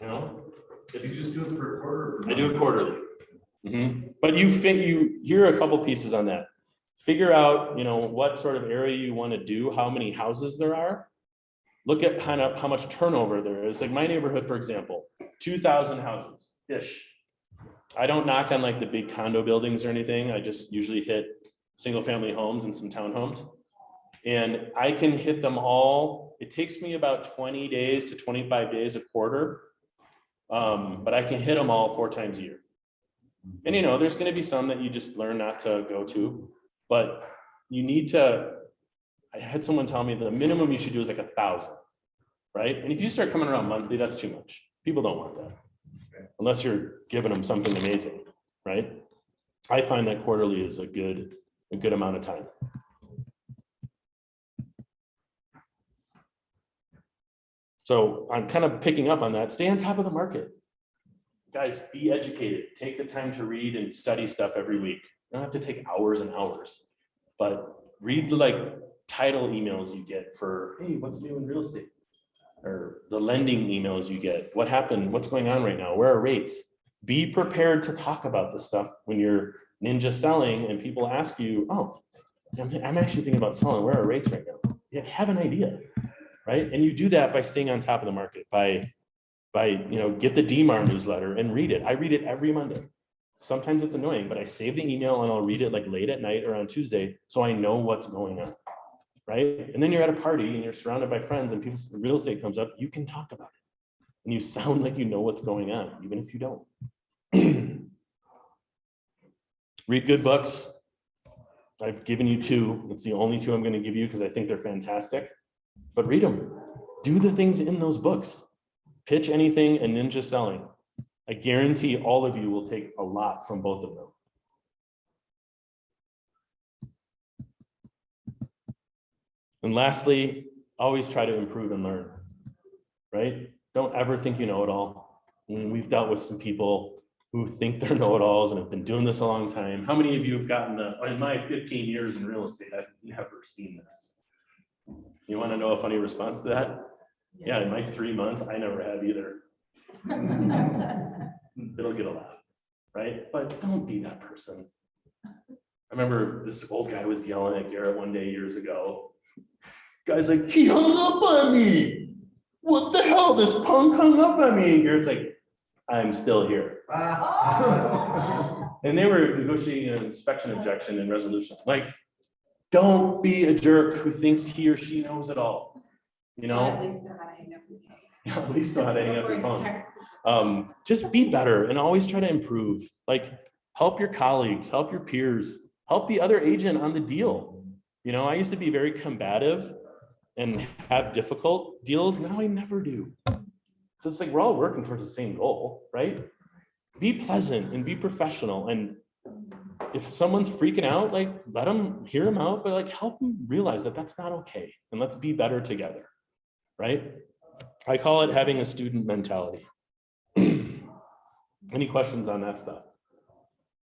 You know, You just do it for a quarter. I do it quarterly. But you hear a couple pieces on that. Figure out, you know, what sort of area you want to do, how many houses there are. Look at kind of how much turnover there is. Like my neighborhood, for example, 2,000 houses-ish. I don't knock on like the big condo buildings or anything. I just usually hit single family homes and some townhomes. And I can hit them all. It takes me about 20 days to 25 days a quarter. But I can hit them all 4 times a year. And you know, there's going to be some that you just learn not to go to, but you need to. I had someone tell me the minimum you should do is like 1,000, right? And if you start coming around monthly, that's too much. People don't want that unless you're giving them something amazing, right? I find that quarterly is a good amount of time. So I'm kind of picking up on that. Stay on top of the market. Guys, be educated. Take the time to read and study stuff every week. You don't have to take hours and hours, but read the like title emails you get for, hey, what's new in real estate? Or the lending emails you get. What happened? What's going on right now? Where are rates? Be prepared to talk about this stuff when you're ninja selling and people ask you, oh, I'm actually thinking about selling. Where are rates right now? You have an idea, right? And you do that by staying on top of the market, by you know, get the DMAR newsletter and read it. I read it every Monday. Sometimes it's annoying, but I save the email and I'll read it like late at night or on Tuesday so I know what's going on, right? And then you're at a party and you're surrounded by friends and people's real estate comes up, you can talk about it. And you sound like you know what's going on, even if you don't. Read good books. I've given you 2. It's the only 2 I'm going to give you because I think they're fantastic. But read them. Do the things in those books. Pitch Anything and Ninja Selling. I guarantee all of you will take a lot from both of them. And lastly, always try to improve and learn. right? Don't ever think you know it all. And we've dealt with some people who think they're know-it-alls and have been doing this a long time. How many of you have gotten in my 15 years in real estate, I've never seen this. You want to know a funny response to that? Yeah, in my 3 months, I never have either. It'll get a laugh, right? But don't be that person. I remember this old guy was yelling at Garrett one day years ago. Guy's like, he hung up on me. What the hell? This punk hung up on me. And Garrett's like, I'm still here. And they were negotiating an inspection objection and resolution. Like, don't be a jerk who thinks he or she knows it all. You know? At least know how to hang up your phone. Yeah, at least know how to hang up your Before you phone. start. Just be better and always try to improve. Like, help your colleagues, help your peers, help the other agent on the deal. You know, I used to be very combative and have difficult deals. Now I never do. So it's like we're all working towards the same goal, right? Be pleasant and be professional. And if someone's freaking out, like let them hear them out, but like help them realize that that's not okay. And let's be better together, right? I call it having a student mentality. Any questions on that stuff?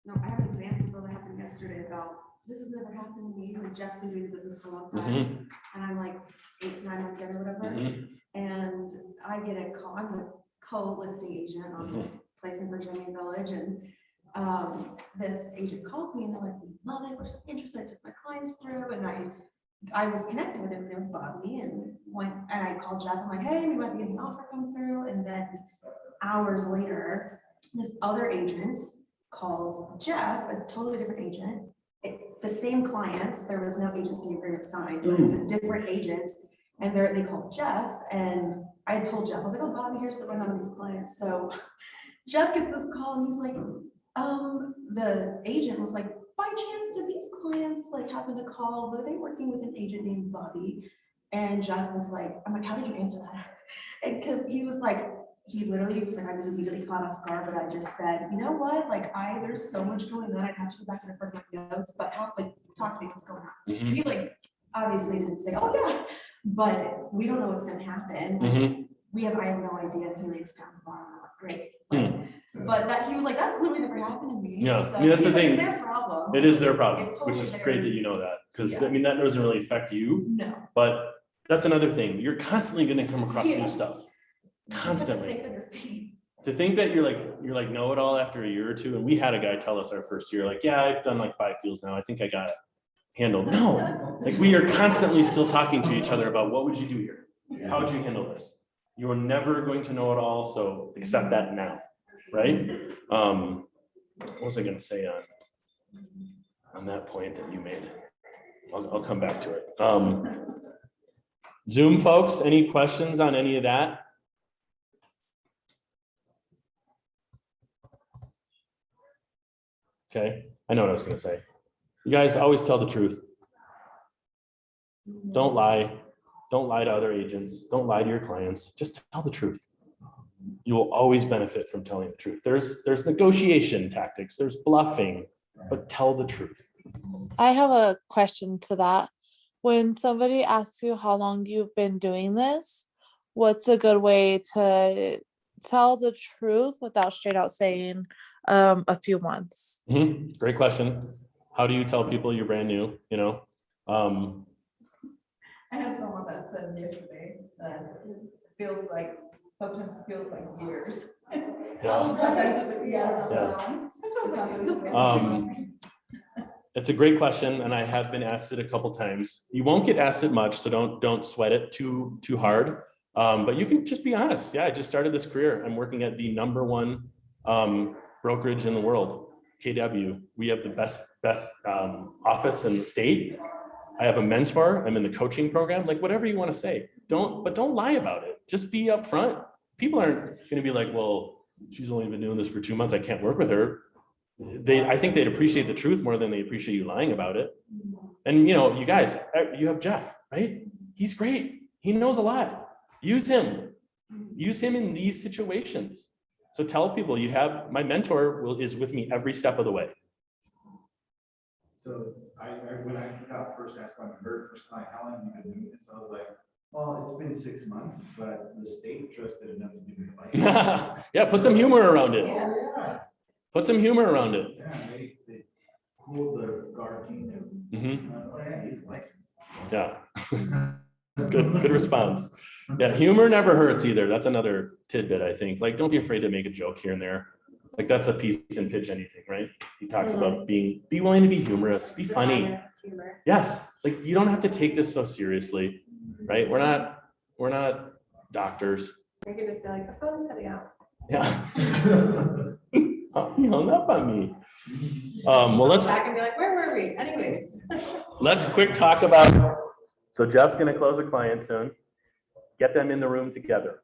No, I have an example that happened yesterday about, this has never happened to me, like Jeff's been doing the business for a long time. And I'm like 8, 9 months in or whatever. And I get a call, I'm the co-listing agent on this place in Virginia Village. And this agent calls me and they're like, we love it, we're so interested, I took my clients through. And I was connected with him because it was Bobby and I called Jeff, I'm like, hey, we might be getting an offer come through. And then hours later, this other agent calls Jeff, a totally different agent. The same clients, there was no agency agreement signed, but it was a different agent. And they called Jeff and I had told Jeff, I was like, oh, Bobby, here's the rundown of these clients. So Jeff gets this call and he's like, the agent was like, by chance, did these clients like happen to call? Were they working with an agent named Bobby? And Jeff was like, I'm like, how did you answer that? And because he was like, he literally was like, I was immediately caught off guard, but I just said, you know what? Like there's so much going on. I have to go back and refer to my notes, but talk to me what's going on. So he like obviously didn't say, oh yeah, but we don't know what's gonna happen. I have no idea if he lives down the bottom. Great. But that he was like, that's literally never happened to me. Yeah, So I mean, that's the he's like, thing. it's their problem. It is their problem, It's totally which is their- great that you know that. Because Yeah. I mean, that doesn't really affect you, No. but that's another thing. You're constantly going to come across Yeah. new stuff. You just have to Constantly. think on your feet. To think that you're like know it all after a year or two. And we had a guy tell us our first year, like, yeah, I've done like 5 deals now. I think I got it handled. No, like we are constantly still talking to each other about what would you do here? How would you handle this? You're never going to know it all. So accept that now, right? What was I going to say on that point that you made? I'll come back to it. Zoom folks, any questions on any of that? Okay, I know what I was going to say. You guys always tell the truth. Don't lie. Don't lie to other agents. Don't lie to your clients. Just tell the truth. You will always benefit from telling the truth. There's negotiation tactics, there's bluffing, but tell the truth. I have a question to that. When somebody asks you how long you've been doing this, what's a good way to tell the truth without straight out saying a few months? Great question. How do you tell people you're brand new? You know, I had someone that said yesterday that it feels like, sometimes it feels like years. It's a great question, and I have been asked it a couple times. You won't get asked it much, so don't sweat it too hard. But you can just be honest. Yeah, I just started this career. I'm working at the #1 brokerage in the world, KW. We have the best office in the state. I have a mentor. I'm in the coaching program. Like whatever you want to say. Don't lie about it. Just be upfront. People aren't going to be like, well, she's only been doing this for 2 months. I can't work with her. I think they'd appreciate the truth more than they appreciate you lying about it. And you guys, you have Jeff, right? He's great. He knows a lot. Use him in these situations. So tell people you have my mentor is with me every step of the way. So when I got first asked by my very first client, how long have you been doing this? I was like, Well, it's been 6 months, but the state trusted enough to give me a license. Yeah, put some humor around it. Yeah, Put some humor around it. they cooled the guard team. Mhm. Oh, yeah, he's licensed. Yeah. Good response. Yeah, humor never hurts either. That's another tidbit, I think. Like, don't be afraid to make a joke here and there. Like, that's a piece and pitch anything, right? He talks about be willing to be humorous, be funny. Yes, like you don't have to take this so seriously, right? We're not doctors. You can just be like, the phone's cutting out. Yeah. Oh, he hung up on me. Well, let's Back and be like, where were we? Anyways. let's quick talk about. So Jeff's gonna close a client soon. Get them in the room together.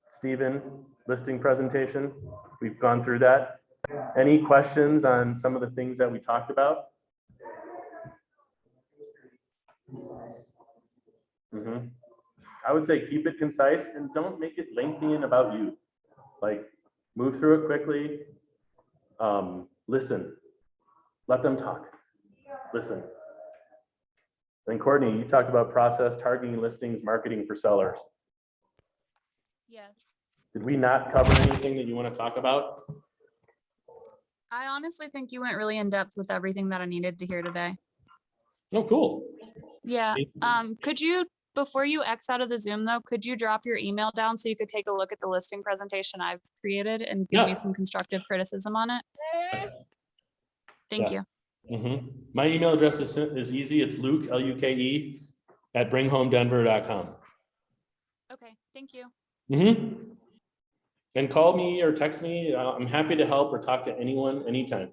Stephen, listing presentation. We've gone through that. Any questions on some of the things that we talked about? Mhm. I would say keep it concise and don't make it lengthy and about you. Like, move through it quickly. Listen. Let them talk. Listen. Then Courtney, you talked about process, targeting listings, marketing for sellers. Yes. Did we not cover anything that you want to talk about? I honestly think you went really in depth with everything that I needed to hear today. Oh, cool. Yeah. Could you, before you X out of the Zoom though, could you drop your email down so you could take a look at the listing presentation I've created and give me some constructive criticism on it? Thank you. My email address is easy. It's Luke, Luke, @bringhomdenver.com. Okay, thank you. And call me or text me. I'm happy to help or talk to anyone anytime.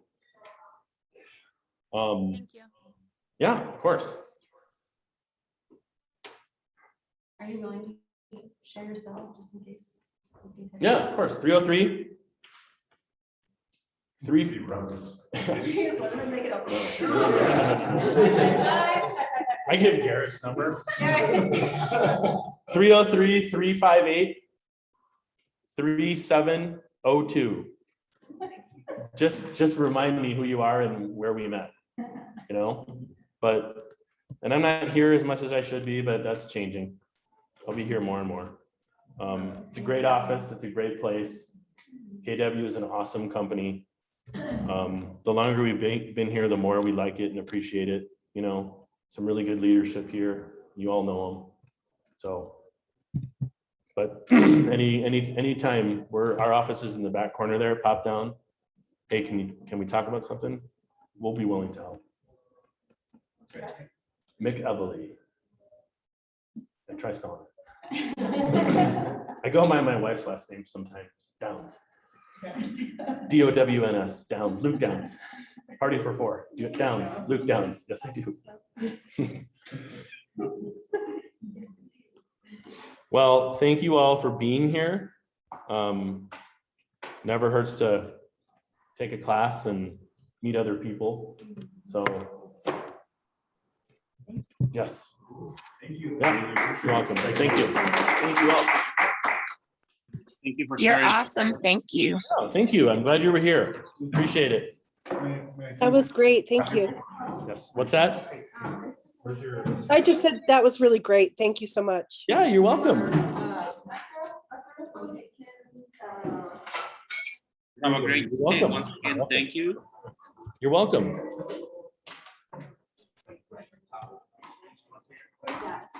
Thank you. Yeah, of course. Are you willing to share yourself just in case? Yeah, of course. 303. I give Garrett's number. 303-358-3702. Just remind me who you are and where we met, you know, and I'm not here as much as I should be, but that's changing. I'll be here more and more. It's a great office. It's a great place. KW is an awesome company. The longer we've been here, the more we like it and appreciate it. You know, some really good leadership here. You all know them. So, but anytime our office is in the back corner there, pop down. Hey, can we talk about something? We'll be willing to help. McEvilly. I try spelling it. I go by my wife's last name sometimes. Downs. DOWNS. Downs. Luke Downs. Party for 4. Downs. Luke Downs. Yes, I do. Well, thank you all for being here. Never hurts to take a class and meet other people. So, yes. Thank you. Yeah, you're welcome. Thank you. Thank you all. Thank you for You're sharing. awesome. Thank you. Oh, thank you. I'm glad you were here. Appreciate it. That was great. Thank you. Yes. What's that? I just said that was really great. Thank you so much. Yeah, you're welcome. Have a great You're day welcome. once again. Thank you. You're welcome. Yes.